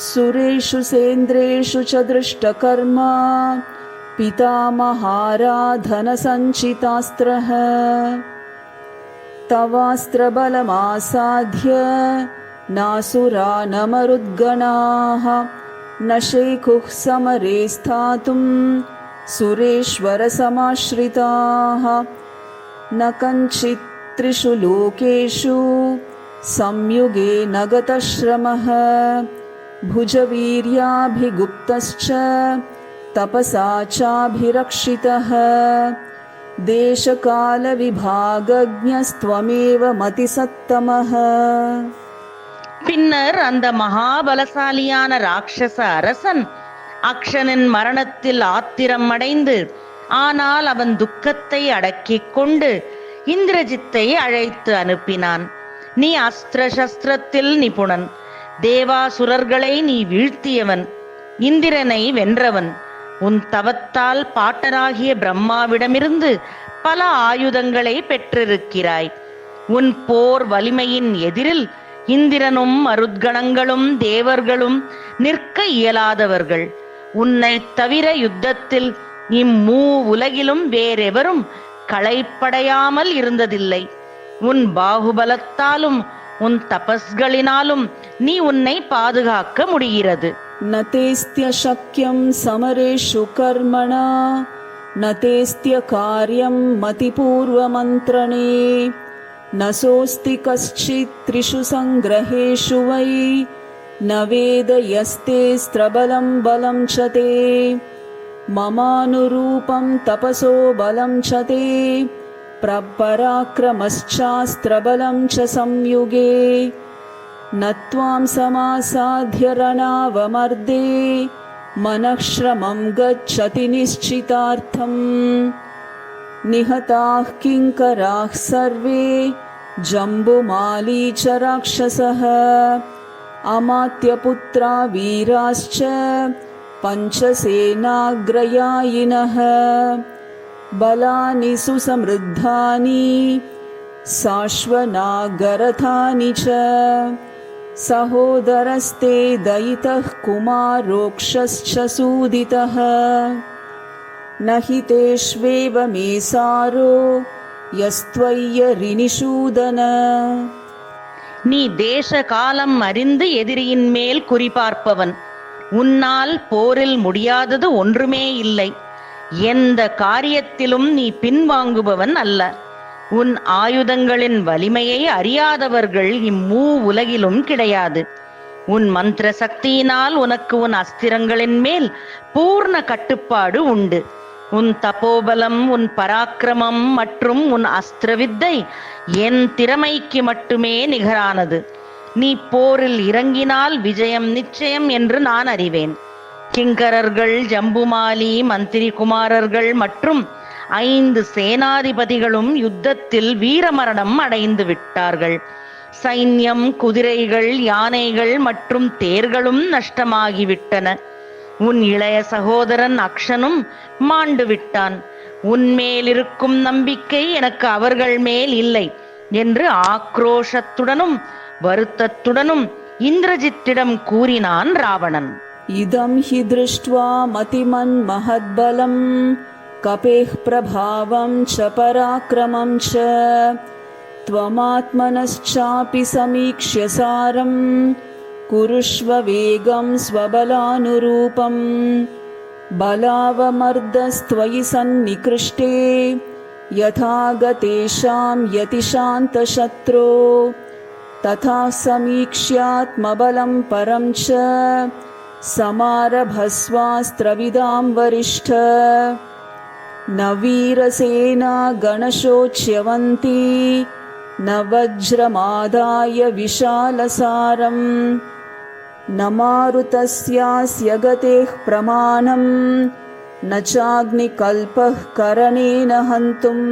सुरेषु सेन्द्रेषु च दृष्टकर्मा पितामहाराधनसञ्चितास्त्रः तवास्त्रबलमासाध्य नासुरा न मरुद्गणाः न शेकुः समरे स्थातुं सुरेश्वरसमाश्रिताः न कञ्चित् त्रिषु लोकेषु संयुगे न गतश्रमः भुजवीर्याभिगुप्तश्च तपसा चाभिरक्षितः देशकालविभागज्ञस्त्वमेव मतिसत्तमः। பின்னர் அந்த மகாபலசாலியான ராட்சச அரசன் அக்ஷனின் மரணத்தில் ஆத்திரம் அடைந்து, ஆனால் அவன் துக்கத்தை அடக்கிக் கொண்டு இந்திரஜித்தை அழைத்து அனுப்பினான். நீ அஸ்திர சஸ்திரத்தில் நிபுணன், தேவாசுரர்களை நீ வீழ்த்தியவன், இந்திரனை வென்றவன். உன் தவத்தால் பாட்டனாகிய பிரம்மாவிடமிருந்து பல ஆயுதங்களை பெற்றிருக்கிறாய். உன் போர் வலிமையின் எதிரில் இந்திரனும் மருத்கணங்களும் தேவர்களும் நிற்க இயலாதவர்கள். உன்னை தவிர யுத்தத்தில் இம்மூ உலகிலும் வேறெவரும் களைப்படையாமல் இருந்ததில்லை. உன் பாகுபலத்தாலும் உன் தபஸ்களினாலும் நீ உன்னை பாதுகாக்க முடிகிறது. நதேஸ்த்ய சக்யம் சமரேஷு கர்மணா நதேஸ்த்ய காரியம் மதிபூர்வ மந்த்ரணே நசோஸ்தி கஷ்சித் த்ரிஷு சங்கிரஹேஷு வை ந வேத யஸ்தே ஸ்திரபலம் பலம் ச தே மமானுரூபம் தபசோ பலம் ச தே பராக்கிரமஸ்சாஸ்திரபலம் ச சம்யுகே न त्वां समासाध्य रणावमर्दे मनःश्रमं गच्छति निश्चितार्थम् निहताः किङ्कराः सर्वे जम्बुमाली च राक्षसः अमात्यपुत्रा वीराश्च पञ्चसेनाग्रयायिनः बलानि सुसमृद्धानि साश्वनागरथानि च सहोदरस्ते दयितः कुमारोक्षश्च सूदितः न हि तेष्वेव मे सारो यस्त्वय्यरिनिषूदन. நீ தேச காலம் அறிந்து எதிரியின் மேல் குறிபார்ப்பவன். உன்னால் போரில் முடியாதது ஒன்றுமே இல்லை. எந்த காரியத்திலும் நீ பின்வாங்குபவன் அல்ல. உன் ஆயுதங்களின் வலிமையை அறியாதவர்கள் இம்மூ உலகிலும் கிடையாது. உன் மந்திர சக்தியினால் உனக்கு உன் அஸ்திரங்களின் மேல் பூர்ண கட்டுப்பாடு உண்டு. உன் தபோபலம், உன் பராக்கிரமம் மற்றும் உன் அஸ்திரவித்தை என் திறமைக்கு மட்டுமே நிகரானது. நீ போரில் இறங்கினால் விஜயம் நிச்சயம் என்று நான் அறிவேன். கிங்கரர்கள், ஜம்புமாலி, மந்திரி குமாரர்கள் மற்றும் 5 சேனாதிபதிகளும் யுத்தத்தில் வீரமரணம் அடைந்து விட்டார்கள். சைன்யம், குதிரைகள், யானைகள் மற்றும் தேர்களும் நஷ்டமாகிவிட்டன. உன் இளைய சகோதரன் அக்ஷனும் மாண்டு விட்டான். உன்மேலிருக்கும் நம்பிக்கை எனக்கு அவர்கள் மேல் இல்லை என்று ஆக்ரோஷத்துடனும் வருத்தத்துடனும் இந்திரஜித்திடம் கூறினான் ராவணன். இதம் ஹி திருஷ்ட்வா மதிமன் மஹத்பலம் கபேஹ் பிரபாவம் ச பராக்கிரமம் ச த்வமாத்மனச்சாபி சமீக்ஷ்ய சாரம் குருஷ்வ வேகம் ஸ்வபலானுரூபம் பலாவமர்தஸ்த்வயி சந்நிகிருஷ்டே யதாகதேஷாம் யதிஷாந்தசத்ரோ ததா சமீக்ஷ்யாத்மபலம் பரம் ச சமாரபஸ்வாஸ்திரவிதாம் வரிஷ்ட ந வீரசேனா கணசோச்யவந்தி ந வஜ்ரமாதாய விஷாலசாரம் ந மாருதஸ்யாஸ்ய கதேஹ் பிரமாணம் ந சாக்னிகல்பः கரணேன ஹந்தும்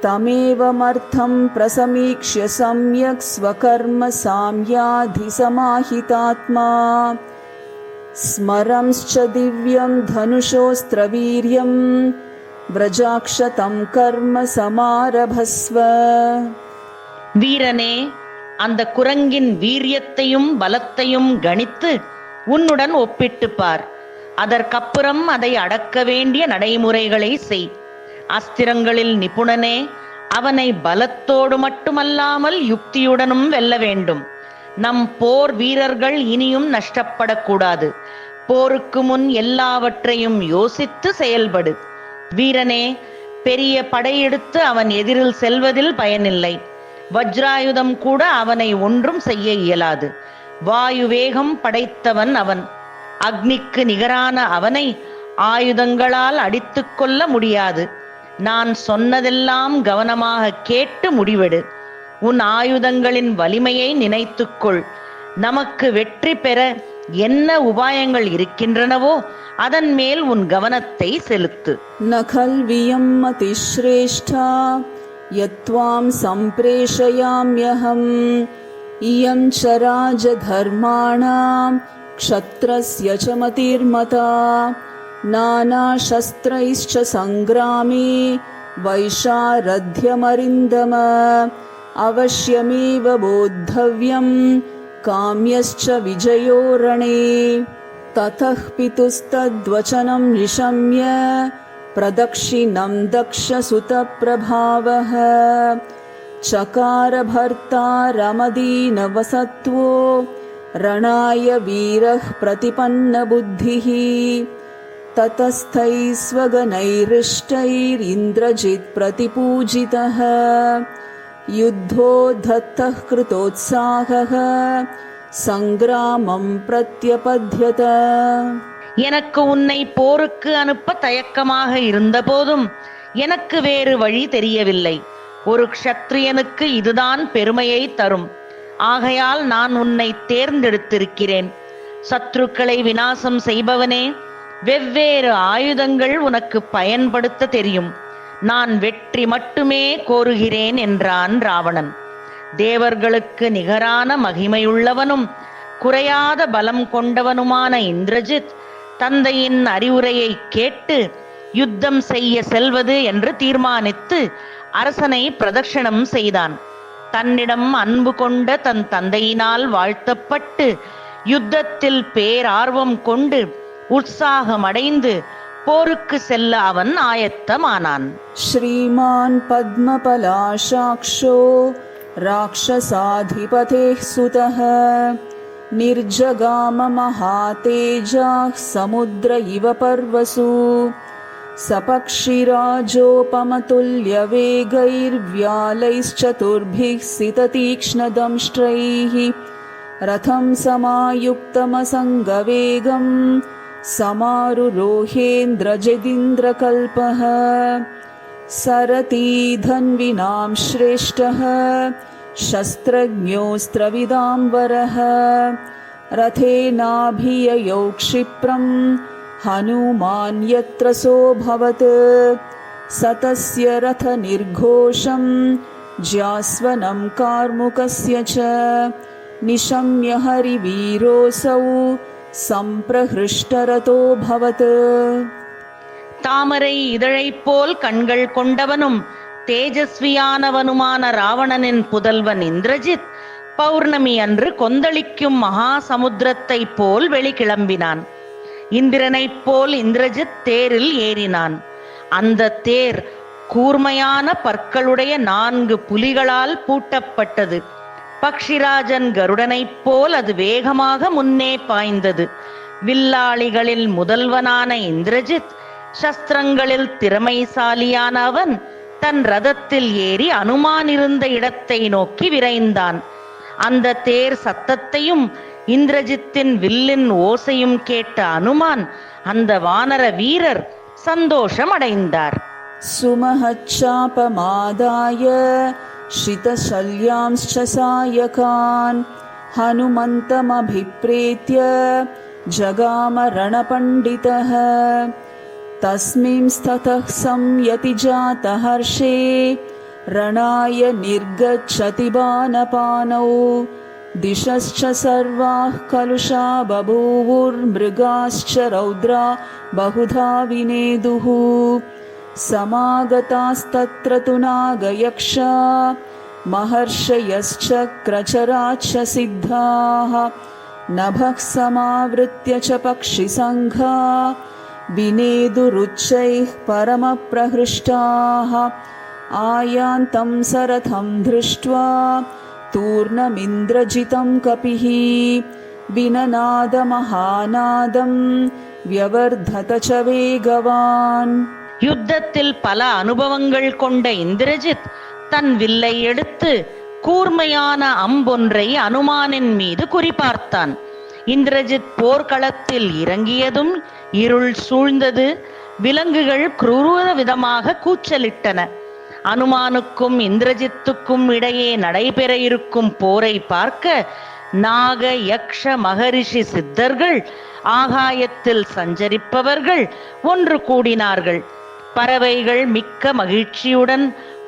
தமேவமர்த்தம் பிரசமீக்ஷ்ய சம்யக் ஸ்வகர்ம சாம்யாதிசமாஹிதாத்மா ஸ்மரம்ஸ்ச திவ்யம் தனுஷோஸ்திரவீர்யம் விரஜாக்ஷதம் கர்ம சமாரபஸ்வ. வீரனே, அந்த குரங்கின் வீரியத்தையும் பலத்தையும் கணித்து உன்னுடன் ஒப்பிட்டு பார். அதற்கப்புறம் அதை அடக்க வேண்டிய நடைமுறைகளை செய். அஸ்திரங்களில் நிபுணனே, அவனை பலத்தோடு மட்டுமல்லாமல் யுக்தியுடனும் வெல்ல வேண்டும். நம் போர் வீரர்கள் இனியும் நஷ்டப்படக்கூடாது. போருக்கு முன் எல்லாவற்றையும் யோசித்து செயல்படு. வீரனே, பெரிய படையெடுத்து அவன் எதிரில் செல்வதில் பயனில்லை. வஜ்ராயுதம் கூட அவனை ஒன்றும் செய்ய இயலாது. வாயு வேகம் படைத்தவன் அவன். அக்னிக்கு நிகரான அவனை ஆயுதங்களால் அடித்துக் கொள்ள முடியாது. நான் சொன்னதெல்லாம் கவனமாக கேட்டு முடிவெடு. உன் ஆயுதங்களின் வலிமையை நினைத்துக்கொள். நமக்கு வெற்றி பெற என்ன உபாயங்கள் இருக்கின்றனவோ அதன் மேல் உன் கவனத்தை செலுத்து. நகல்வியம் அதிஸ்ரேஷ்டா யத்வாம் சம்பிரேஷயாம்யஹம் இயம் ச ராஜதர்மாணாம் க்ஷத்ரஸ்ய ச மதிர்மதா நானாசஸ்த்ரைஸ்ச சங்கிராமே வைஷாரத்யமரிந்தம அவஷ்யமேவ போத்தவ்யம் காம்யஸ்ச விஜயோ ரணே. ததः பிதுஸ்தத்வசனம் நிஷம்ய பிரதக்ஷிணம் தக்ஷசுதப்பிரபாவः சகார பர்த்தாரமதீனவசத்வோ ரணாய வீரः பிரதிபன்னபுத்திः ततस्थैस्वगनैरिष्टैरिन्द्रजित् प्रतिपूजितः युद्धोद्धतः कृतोत्साहः சங்கிராமம் பிரத்யபத்யத. எனக்கு உன்னை போருக்கு அனுப்ப தயக்கமாக இருந்த போதும் எனக்கு வேறு வழி தெரியவில்லை. ஒரு க்ஷத்ரியனுக்கு இதுதான் பெருமையை தரும். ஆகையால் நான் உன்னை தேர்ந்தெடுத்திருக்கிறேன். சத்ருக்களை விநாசம் செய்பவனே, வெவ்வேறு ஆயுதங்கள் உனக்கு பயன்படுத்த தெரியும். நான் வெற்றி மட்டுமே கோருகிறேன் என்றான் ராவணன். தேவர்களுக்கு நிகரான மகிமையுள்ளவனும் குறையாத பலம் கொண்டவனுமான இந்திரஜித் தந்தையின் அறிவுரையை கேட்டு யுத்தம் செய்ய செல்வது என்று தீர்மானித்து அரசனை பிரதட்சணம் செய்தான். தன்னிடம் அன்பு கொண்ட தன் தந்தையினால் வாழ்த்தப்பட்டு யுத்தத்தில் பேரார்வம் கொண்டு உற்சாகமடைந்து போருக்கு செல்ல அவன் ஆயத்தமானான். ஸ்ரீமான் பத்மபலாஷாக்ஷோ ராக்ஷசாதிபதேஹ் சுதஹ நிர்ஜகாம மகாதேஜாஹ் சமுத்ர இவ பர்வசு சபக்ஷிராஜோபமதுல்யவேகைர்வ்யாலைश्चतुर्भिः सिततीक्ष्णदंष्ट्रैः रथं समायुक्तमसङ्गवेगं समारुरोहेन्द्रजिदिन्द्रकल्पः सरती धन्विनां श्रेष्ठः शस्त्रज्ञोऽस्त्रविदाम्बरः रथेनाभिययौ क्षिप्रं हनुमान् यत्र सोऽभवत् सतस्य रथनिर्घोषं ज्यास्वनं कार्मुकस्य च निशम्य हरिवीरोऽसौ सम्प्रहृष्टरतोऽभवत्. தாமரை இதழைப் போல் கண்கள் கொண்டவனும் தேஜஸ்வியானவனுமான ராவணனின் புதல்வன் இந்திரஜித் பௌர்ணமி அன்று கொந்தளிக்கும் மகா சமுத்திரத்தை போல் வெளிக்கிளம்பினான். இந்திரனைப் போல் இந்திரஜித் தேரில் ஏறினான். அந்த தேர் கூர்மையான பற்களுடைய 4 புலிகளால் பூட்டப்பட்டது. பக்ஷிராஜன் கருடனைப் போல் அது வேகமாக முன்னே பாய்ந்தது. வில்லாளிகளில் முதல்வனான இந்திரஜித் சஸ்திரங்களில் திறமைசாலியான அவன் தன் ரதத்தில் ஏறி அனுமான் இருந்த இடத்தை நோக்கி விரைந்தான். அந்த தேர் சத்தத்தையும் இந்திரஜித்தின் வில்லின் ஓசையும் கேட்ட அனுமான் அந்த வானர வீரர் சந்தோஷமடைந்தார். சுமஹச்சாபமாதாய ஷிதசல்யாம்ஸ்ச சாயகான் ஹனுமந்தமபிப்ரேத்ய ஜகாம ரணபண்டிதः தஸ்மின்ஸ்ததः சம்யதி ஜாதஹர்ஷே ரணாய நிர்கச்சதி பானபானௌ दिशश्च सर्वाः कलुषा बभूवुर्मृगाश्च रौद्रा बहुधा विनेदुः समागतास्तत्र तु नागयक्षा महर्षयश्च क्रचराच्च सिद्धाः नभः समावृत्य च पक्षिसङ्घा विनेदुरुच्चैः परमप्रहृष्टाः आयान्तं सरथं दृष्ट्वा तूर्णमिन्द्रजितं कपिः विननादमहानादं व्यवर्धत च वेगवान्. யுத்தத்தில் பல அனுபவங்கள் கொண்ட இந்திரஜித் தன் வில்லை எடுத்து கூர்மையான அம்பொன்றை அனுமானின் மீது குறிபார்த்தான். இந்திரஜித் போர்க்களத்தில் இறங்கியதும் இருள் சூழ்ந்தது. விலங்குகள் குரூர விதமாக கூச்சலிட்டன. அனுமானுக்கும் இந்திரஜித்துக்கும் இடையே நடைபெற இருக்கும் போரை பார்க்க நாக யக்ஷ மகரிஷி சித்தர்கள், ஆகாயத்தில் சஞ்சரிப்பவர்கள் ஒன்று கூடினார்கள். பறவைகள் மிக்க மகிழ்ச்சியுடன்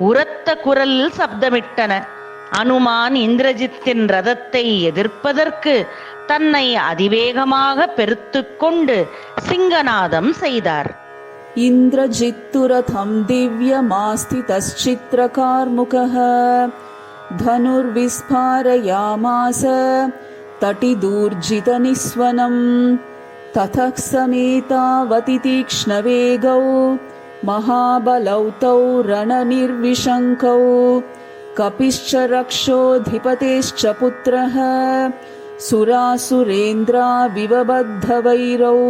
உரத்த குரலில் சப்தமிட்டன. அனுமான் இந்திரஜித்தின் ரதத்தை எதிர்ப்பதற்கு தன்னை அதிவேகமாக பெருத்துக் கொண்டு சிங்கநாதம் செய்தார். इन्द्रजित्तुरथं दिव्यमास्थितश्चित्रकार्मुकः धनुर्विस्फारयामास तटिदूर्जितनिस्वनं ततः समेतावति तीक्ष्णवेगौ महाबलौ तौ रणनिर्विशङ्कौ कपिश्च रक्षोऽधिपतेश्च पुत्रः सुरासुरेन्द्रा विवबद्धवैरौ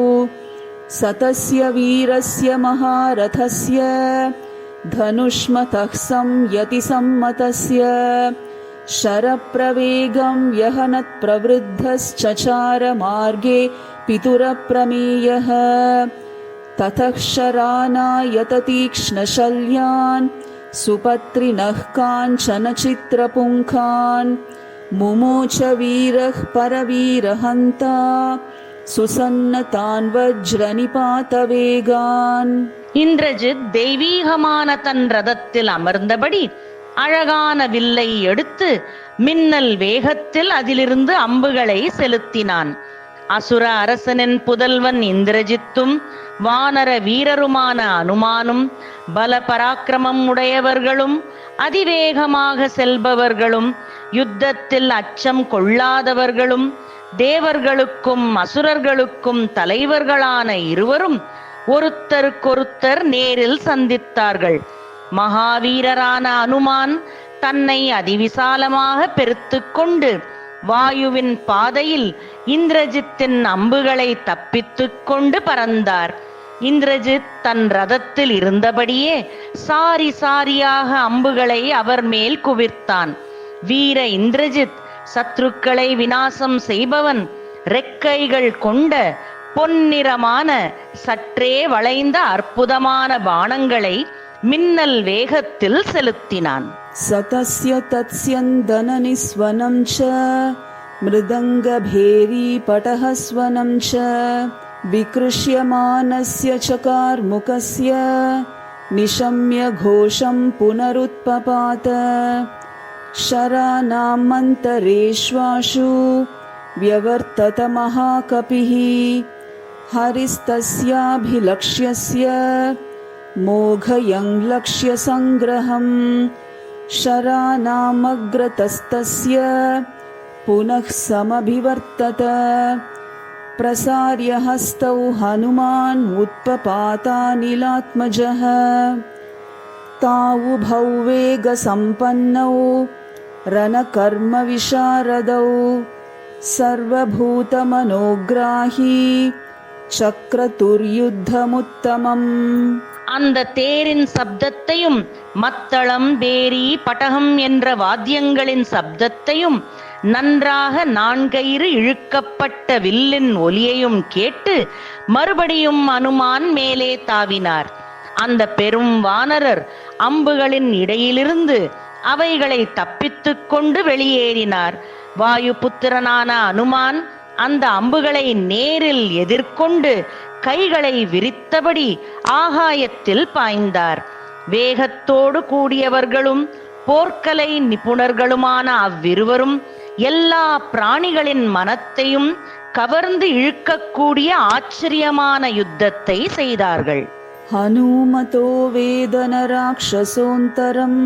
सतस्य वीरस्य महारथस्य धनुष्मतः संयति सम्मतस्य शरप्रवेगं यहनत्प्रवृद्धश्चचार मार्गे पितुरप्रमेयः ततः शरानायत तीक्ष्णशल्यान् सुपत्रिनः काञ्चन चित्रपुङ्खान् मुमोच वीरः परवीरहन्ता சுசன்னதான் வஜ்ரநிபாதவேகான். இந்திரஜித் தெய்வீகமான தன் ரதத்தில் அமர்ந்தபடி அழகான வில்லை எடுத்து மின்னல் வேகத்தில் அதிலிருந்து அம்புகளை செலுத்தினான். அசுர அரசனின் புதல்வன் இந்திரஜித்தும் வானர வீரருமான அனுமானும் பல பராக்கிரமம் உடையவர்களும் அதிவேகமாக செல்பவர்களும் யுத்தத்தில் அச்சம் கொள்ளாதவர்களும் தேவர்களுக்கும் அசுரர்களுக்கும் தலைவர்களான இருவரும் ஒருத்தருக்கொருத்தர் நேரில் சந்தித்தார்கள். மகாவீரரான அனுமான் தன்னை அதிவிசாலமாக பெருத்துக் கொண்டு வாயுவின் பாதையில் இந்திரஜித்தின் அம்புகளை தப்பித்துக் கொண்டு பறந்தார். இந்திரஜித் தன் ரதத்தில் இருந்தபடியே சாரி சாரியாக அம்புகளை அவர் மேல் குவித்தான். வீர இந்திரஜித் சத்ருக்களை விநாசம் செய்பவன் ரெக்கைகள் கொண்ட பொன்னிறமான சற்றே வளைந்த அற்புதமான பாணங்களை மின்னல் வேகத்தில் செலுத்தினான். சதஸ்ய தத்ஸ்யந்தனநிஸ்வனம் ச மிருதங்கபேரி படஹஸ்வனம் ச விக்ருஷ்யமானஸ்ய சகார்முகஸ்ய நிஷம்ய கோஷம் புனருத்பபாத शरानां मन्तरेष्वाशु व्यवर्तत महाकपिः हरिस्तस्याभिलक्ष्यस्य मोघयं लक्ष्यसङ्ग्रहं शरानामग्रतस्तस्य पुनः समभिवर्तत प्रसार्य हस्तौ हनुमान् उत्पपातानिलात्मजः तावुभौ वेगसम्पन्नौ रणकर्मविशारदौ सर्वभूतमनोग्राही சக்ரதுர்யுத்தமுத்தமம். அந்த தேரின் சப்தத்தையும் மத்தளம், பேரி, பட்டகம் என்ற வாத்தியங்களின் சப்தத்தையும் நன்றாக நான்கயிறு இழுக்கப்பட்ட வில்லின் ஒலியையும் கேட்டு மறுபடியும் அனுமான் மேலே தாவினார். அந்த பெரும் வானரர் அம்புகளின் இடையிலிருந்து அவைகளை தப்பித்துக் கொண்டு வெளியேறினார். வாயுபுத்திரனான அனுமான் அந்த அம்புகளை நேரில் எதிர்கொண்டு கைகளை விரித்தபடி ஆகாயத்தில் பாய்ந்தார். வேகத்தோடு கூடியவர்களும் போர்க்கலை நிபுணர்களுமான அவ்விருவரும் எல்லா பிராணிகளின் மனத்தையும் கவர்ந்து இழுக்கக்கூடிய ஆச்சரியமான யுத்தத்தை செய்தார்கள். ஹனுமதோ வேதன ராக்ஷசோந்தரம்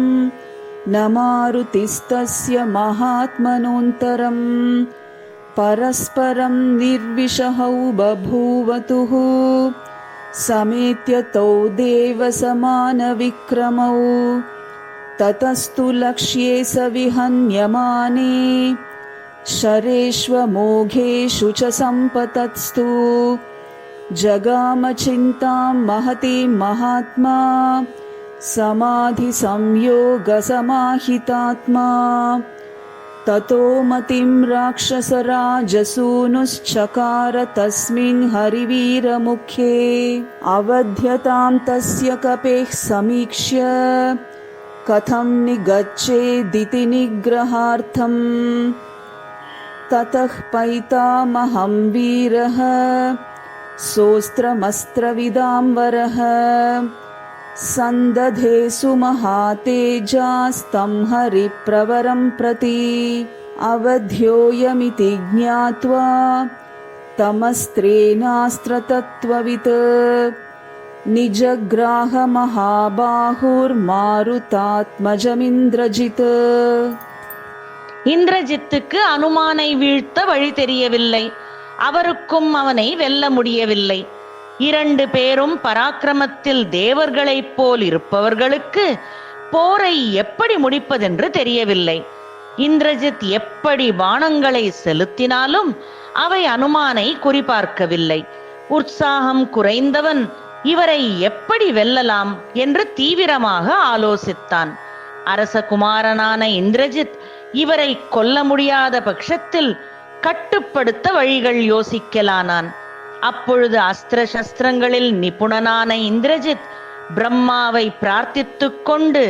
நமாருதிஸ்தஸ்ய மகாத்மனோந்தரம் பரஸ்பரம் நிர்விஷஹௌ பபூவதுः சமேத்ய தௌ தேவ சமான விக்ரமௌ ததஸ்து லக்ஷ்யே சவிஹன்யமானே ஷரேஷ்வமோகேஷு ச சம்பதத்ஸ்து ஜகாம சிந்தாம் மஹதீம் மகாத்மா சமாதி சம்யோக சமாஹிதாத்மா ததோ மதிம் ராட்சசராஜசூனுச்சகார தஸ்மின் ஹரிவீரமுखे அவத்யதாம் தஸ்ய கபேஹ் சமீக்ஷ்ய கதம் நிகச்சேதிதி நிக்ரஹார்த்தம் ததஹ் பைதாமஹம் வீரஹ சோஸ்திரமஸ்திரவிதாம்பரஹ சந்ததே சுமஹாதேஜாஸ்தம் ஹரிப்ரவரம் பிரதி அவத்யோயமிதி ஞாத்வா தமஸ்திரேனாஸ்திரதத்வவித் நிஜக்ராஹ மகாபாஹுர்மாருதாத்மஜமிந்திரஜித். இந்திரஜித்துக்கு அனுமானை வீழ்த்த வழி தெரியவில்லை. அவருக்கும் அவனை வெல்ல முடியவில்லை. இரண்டு பேரும் பராக்கிரமத்தில் தேவர்களைப் போல் இருப்பவர்களுக்கு போரை எப்படி முடிப்பதென்று தெரியவில்லை. இந்திரஜித் எப்படி பாணங்களை செலுத்தினாலும் அவை அனுமானை குறிபார்க்கவில்லை. உற்சாகம் குறைந்தவன் இவரை எப்படி வெல்லலாம் என்று தீவிரமாக ஆலோசித்தான். அரசகுமாரனான இந்திரஜித் இவரை கொல்ல முடியாத பட்சத்தில் கட்டுப்படுத்த வழிகள் யோசிக்கலானான். அப்பொழுது அஸ்திர சஸ்திரங்களில் நிபுணனான இந்திரஜித் பிரம்மாவை பிரார்த்தித்துக் கொண்டு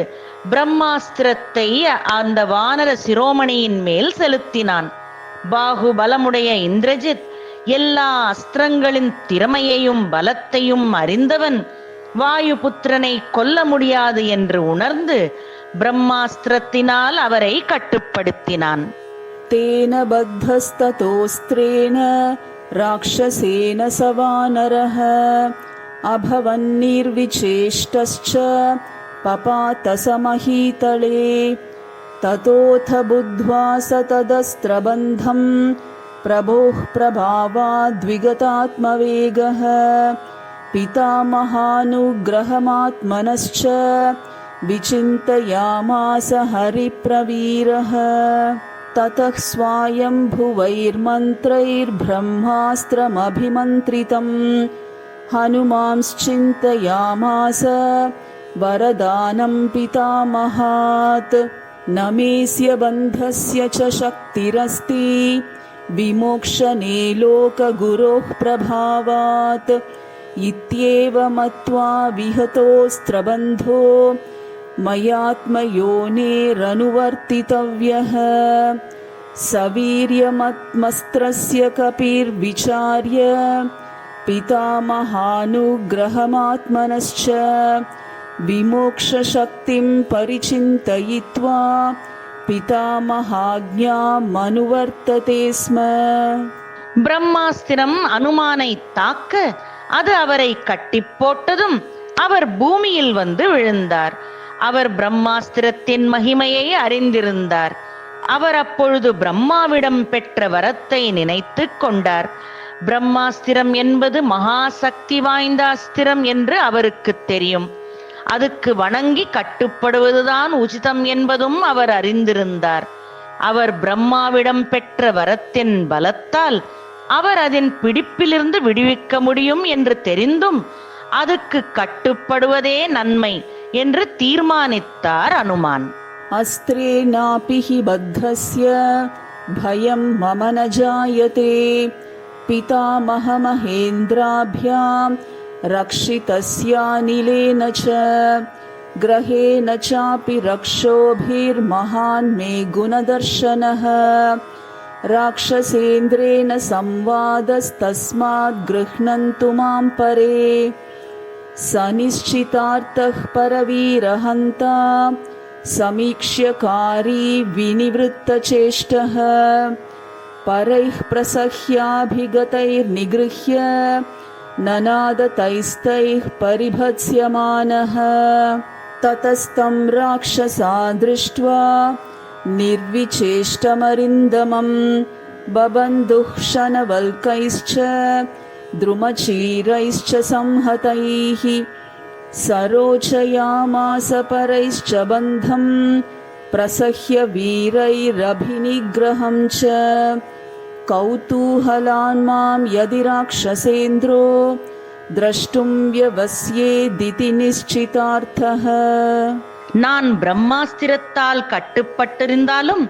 பிரம்மாஸ்திரத்தை அந்த வானர சிரோமணியின் மேல் செலுத்தினான். பாகுபலமுடைய இந்திரஜித் எல்லா அஸ்திரங்களின் திறமையையும் பலத்தையும் அறிந்தவன். வாயுபுத்திரனை கொல்ல முடியாது என்று உணர்ந்து பிரம்மாஸ்திரத்தினால் அவரை கட்டுப்படுத்தினான். तेन बद्धस्ततोऽस्त्रेण राक्षसेन स वानरः अभवन्निर्विचेष्टश्च पपात समहीतले ततोऽथ बुद्ध्वा स तदस्त्रबन्धं प्रभोः प्रभावाद्विगतात्मवेगः पितामहानुग्रहमात्मनश्च विचिन्तयामास हरिप्रवीरः ततः स्वायम्भुवैर्मन्त्रैर्ब्रह्मास्त्रमभिमन्त्रितं हनुमांश्चिन्तयामास वरदानं पितामहात् न मेऽस्य बन्धस्य च शक्तिरस्ति विमोक्षणे लोकगुरोः प्रभावात् इत्येव मत्वा विहतोऽस्त्रबन्धो मयात्मयोनेरनुवर्तितव्यः सवीर्यमत्मस्त्रस्य कपिर्विचार्य पितामहानुग्रहमात्मनश्च विमोक्षशक्तिं परिचिन्तयित्वा पितामहाज्ञामनुवर्तते स्म. பிரம்மாஸ்திரம் அனுமானை தாக்க அது அவரை கட்டி போட்டதும் அவர் பூமியில் வந்து விழுந்தார். அவர் பிரம்மாஸ்திரத்தின் மகிமையை அறிந்திருந்தார். அவர் அப்பொழுது பிரம்மாவிடம் பெற்ற வரத்தை நினைத்து கொண்டார். பிரம்மாஸ்திரம் என்பது மகா சக்தி வாய்ந்த அஸ்திரம் என்று அவருக்கு தெரியும். அதுக்கு வணங்கி கட்டுப்படுவதுதான் உச்சிதம் என்பதும் அவர் அறிந்திருந்தார். அவர் பிரம்மாவிடம் பெற்ற வரத்தின் பலத்தால் அவர் அதன் பிடிப்பிலிருந்து விடுவிக்க முடியும் என்று தெரிந்தும் அதுக்கு கட்டுப்படுவதே நன்மை என்று தீர்மானித்தார் அனுமான். अस्त्रेणापि हि बद्धस्य भयं मम न जायते पितामहमहेन्द्राभ्यां रक्षितस्यानिलेन च ग्रहेण चापि रक्षोभिर्महान् मे गुणदर्शनः राक्षसेन्द्रेण संवादस्तस्मात् गृह्णन्तु मां परे सनिश्चितार्थः परवीरहन्ता समीक्ष्यकारी विनिवृत्तचेष्टः परैः प्रसह्याभिगतैर्निगृह्य ननादतैस्तैः परिभत्स्यमानः ततस्तं राक्षसा दृष्ट्वा निर्विचेष्टमरिन्दमं बबन्धुः शनवल्कैश्च द्रुमचीरैश्च संहतैः सरोचयामास परैश्च बन्धं प्रसह्य वीरैरभिनिग्रहं च कौतूहलान् मां यदि राक्षसेन्द्रो द्रष्टुं व्यवस्येदिति निश्चितार्थः. நான் பிரம்மாஸ்திரத்தால் கட்டுப்பட்டிருந்தாலும்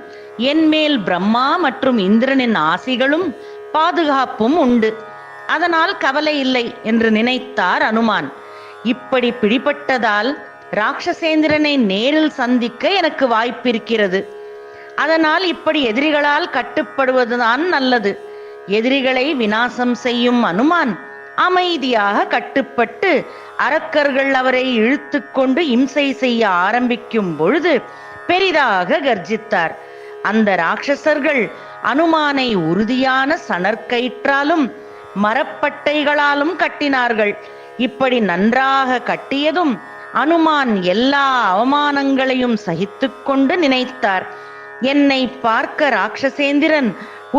என் மேல் பிரம்மா மற்றும் இந்திரனின் ஆசிகளும் பாதுகாப்பும் உண்டு. அதனால் கவலை இல்லை என்று நினைத்தார் அனுமான். இப்படி பிடிபட்டதால் ராட்சசேந்திரனை நேரில் சந்திக்க எனக்கு வாய்ப்பிருக்கிறது. அதனால் இப்படி எதிரிகளால் கட்டுப்படுவதுதான் நல்லது. எதிரிகளை விநாசம் செய்யும் அனுமான் அமைதியாக கட்டுப்பட்டு அரக்கர்கள் அவரை இழுத்து கொண்டு இம்சை செய்ய ஆரம்பிக்கும் பொழுது பெரிதாக கர்ஜித்தார். அந்த ராட்சசர்கள் அனுமானை உறுதியான சணற்கயிற்றாலும் மரப்பட்டைகளாலும் கட்டினார்கள். இப்படி நன்றாக கட்டியதும் அனுமான் எல்லா அவமானங்களையும் சகித்துக் கொண்டு நினைத்தார், என்னை பார்க்க ராட்சசேந்திரன்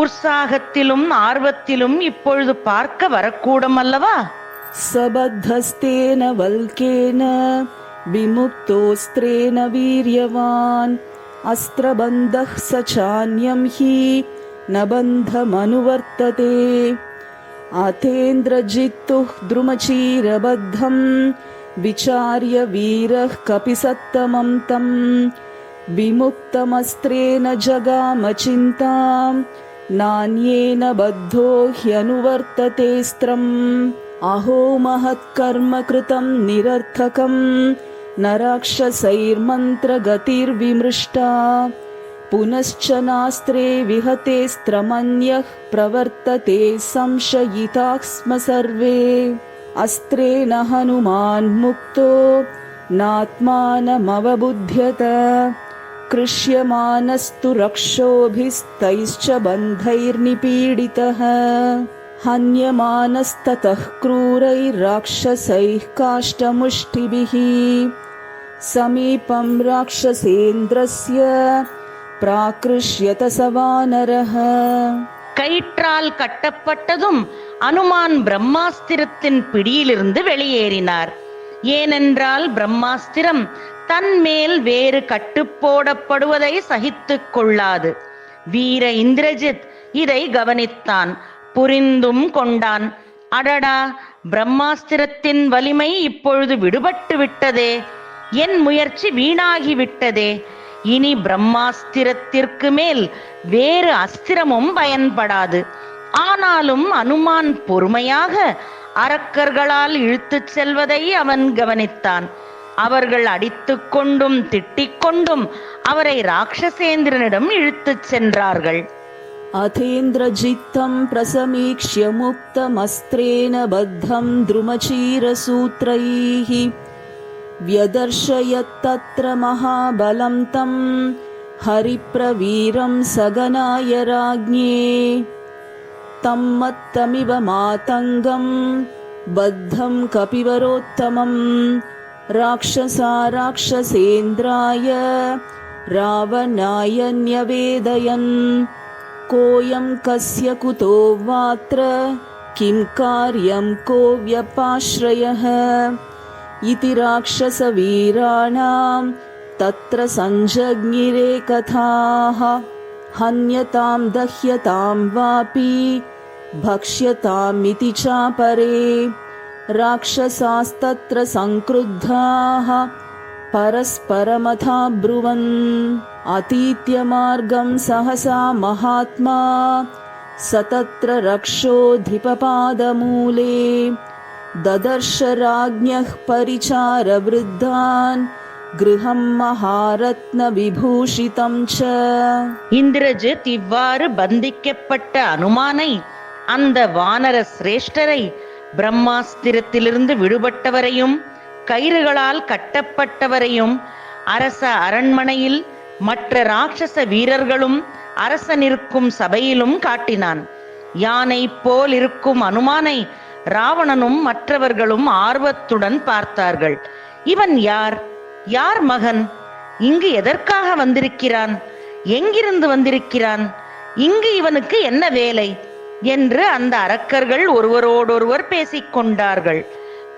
உற்சாகத்திலும் ஆர்வத்திலும் இப்பொழுது பார்க்க வரக்கூடும் அல்லவா? सबद्धस्तेन वल्केन विमुक्तोऽस्त्रेण वीर्यवान् अस्त्रबन्धः स चान्यं हि न बन्धमनुवर्तते अथेन्द्रजित्तुः द्रुमचीरबद्धं विचार्य वीरः कपिसत्तमं तं विमुक्तमस्त्रेण जगाम चिन्तां नान्येन बद्धो ह्यनुवर्ततेऽस्त्रम् अहो महत्कर्म कृतं निरर्थकं न राक्षसैर्मन्त्रगतिर्विमृष्टा पुनश्च नास्त्रे विहतेऽस्त्रमन्यः प्रवर्तते संशयिताः स्म सर्वे अस्त्रेण हनुमान् मुक्तो नात्मानमवबुध्यत कृष्यमानस्तु रक्षोभिस्तैश्च बन्धैर्निपीडितः हन्यमानस्ततः क्रूरैर्राक्षसैः काष्ठमुष्टिभिः समीपं राक्षसेन्द्रस्य प्राकृष्यत स वानरः. கயிற்றால் கட்டப்பட்டதும் அனுமான் பிரம்மாஸ்திரத்தின் பிடியிலிருந்து வெளியேறினார். ஏனென்றால் பிரம்மாஸ்திரம் தன்மேல் வேறு கட்டுப்போடப்படுவதை சகித்துக் கொள்ளாது. வீர இந்திரஜித் இதை கவனித்தான், புரிந்தும் கொண்டான். அடடா, பிரம்மாஸ்திரத்தின் வலிமை இப்பொழுது விடுபட்டு விட்டதே, என் முயற்சி வீணாகிவிட்டதே, இனி பிரம்மாஸ்திரத்திற்கு மேல் வேறு அஸ்திரமும் பயன்படாது. ஆனாலும் அனுமான் பொறுமையாக அரக்கர்களால் இழுத்துச் செல்வதை அவன் கவனித்தான். அவர்கள் அடித்துக் கொண்டும் திட்டிக் கொண்டும் அவரை ராட்சசேந்திரனிடம் இழுத்துச் சென்றார்கள். அதேந்திரஜித்தம் பிரசமீக்ஷ்ய முக்தமஸ்திரேன பத்தம் த்ருமசீரசூத்ரைः व्यदर्शयत्तत्र महाबलं तं हरिप्रवीरं सगनाय राज्ञे तं मत्तमिव मातङ्गं बद्धं कपिवरोत्तमं राक्षसा राक्षसेन्द्राय रावणाय न्यवेदयन् कोऽयं कस्य कुतो वात्र किं कार्यं को व्यपाश्रयः इति राक्षसवीराणां तत्र सञ्जज्ञिरे कथाः हन्यतां दह्यतां वापि भक्ष्यतामिति चापरे राक्षसास्तत्र संक्रुद्धाः परस्परमथाब्रुवन् अतीत्य मार्गं सहसा महात्मा स तत्र रक्षोऽधिपपादमूले ददर्श राज्ञः परिचारवृद्धान् गृहं महारत्न विभूषितं च. இந்திரஜித் இவ்வாறு பந்திக்கப்பட்ட அனுமானை, அந்த வானர சிரேஷ்டரை, பிரம்மாஸ்திரத்திலிருந்து விடுபட்டவரையும் கயிறுகளால் கட்டப்பட்டவரையும் அரச அரண்மனையில் மற்ற ராட்சச வீரர்களும் அரசனிருக்கும் சபையிலும் காட்டினான். யானை போல் இருக்கும் அனுமானை ராவணனும் மற்றவர்களும் ஆர்வத்துடன் பார்த்தார்கள். இவன் யார்? யார் மகன்? இங்கு எதற்காக வந்திருக்கிறான்? எங்கிருந்து வந்திருக்கிறான்? இங்கு இவனுக்கு என்ன வேலை என்று அந்த அரக்கர்கள் ஒருவரோடொருவர் பேசிக்கொண்டார்கள்.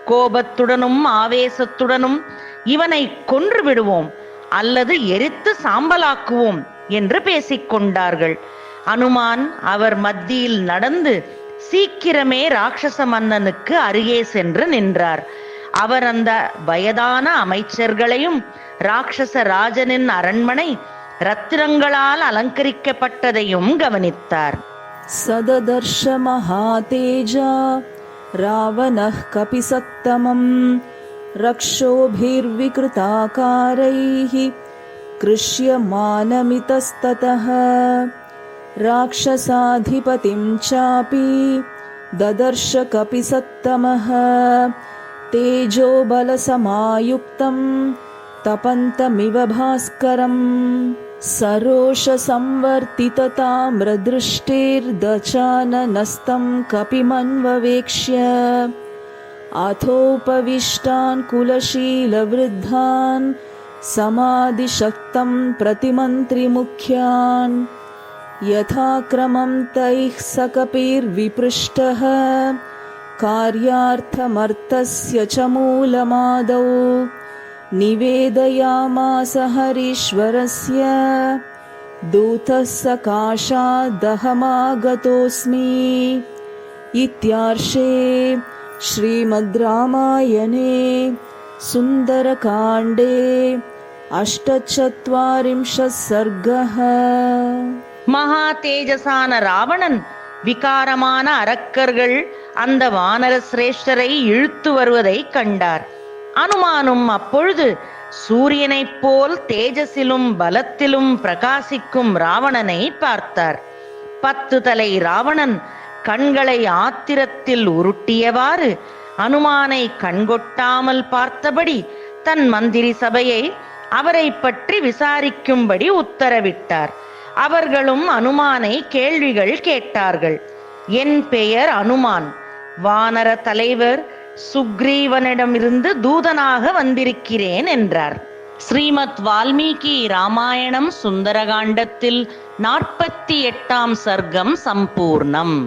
கோபத்துடனும் ஆவேசத்துடனும் இவனை கொன்று விடுவோம் அல்லது எரித்து சாம்பலாக்குவோம் என்று பேசிக்கொண்டார்கள். அனுமான் அவர் மத்தியில் நடந்து சீக்கிரமே ராட்சச மன்னனுக்கு அருகே சென்று நின்றார். அவர் அந்த வயதான அமைச்சர்களையும் ராட்சச ராஜனின் அரண்மனை ரத்தினங்களால் அலங்கரிக்கப்பட்டதையும் கவனித்தார். சததர்ஷ மகாதேஜா ராவணः கபிசத்தமம் ரக்ஷோபிர்விக்ருதாகாரைः கிருஷ்யமானமிதஸ்ததः राक्षसाधिपतिं चापि ददर्श कपिसत्तमः तेजोबलसमायुक्तं तपन्तमिव भास्करं सरोषसंवर्तितताम्रदृष्टिर्दचाननस्तं कपिमन्ववेक्ष्य अथोपविष्टान् कुलशीलवृद्धान् समाधिशक्तं प्रतिमन्त्रिमुख्यान् यथाक्रमं तैः सकपिर्विपृष्टः कार्यार्थमर्थस्य च मूलमादौ निवेदयामास हरीश्वरस्य दूतः सकाशादहमागतोऽस्मि. इत्यार्षे श्रीमद् रामायणे सुन्दरकाण्डे 48 सर्गः. மகா தேஜசான ராவணன் விகாரமான அரக்கர்கள் அந்த வானர சிரேஷ்டரை இழுத்து வருவதை கண்டார். அனுமானும் அப்பொழுது சூரியனைப் போல் தேஜசிலும் பலத்திலும் பிரகாசிக்கும் ராவணனை பார்த்தார். 10 தலை ராவணன் கண்களை ஆத்திரத்தில் உருட்டியவாறு அனுமானை கண்கொட்டாமல் பார்த்தபடி தன் மந்திரி சபையை அவரை பற்றி விசாரிக்கும்படி உத்தரவிட்டார். அவர்களும் அனுமானை கேள்விகள் கேட்டார்கள். என் பெயர் அனுமான், வானர தலைவர் சுக்ரீவனிடமிருந்து தூதனாக வந்திருக்கிறேன் என்றார். ஸ்ரீமத் வால்மீகி ராமாயணம் சுந்தரகாண்டத்தில் 48ஆம் சர்க்கம் சம்பூர்ணம்.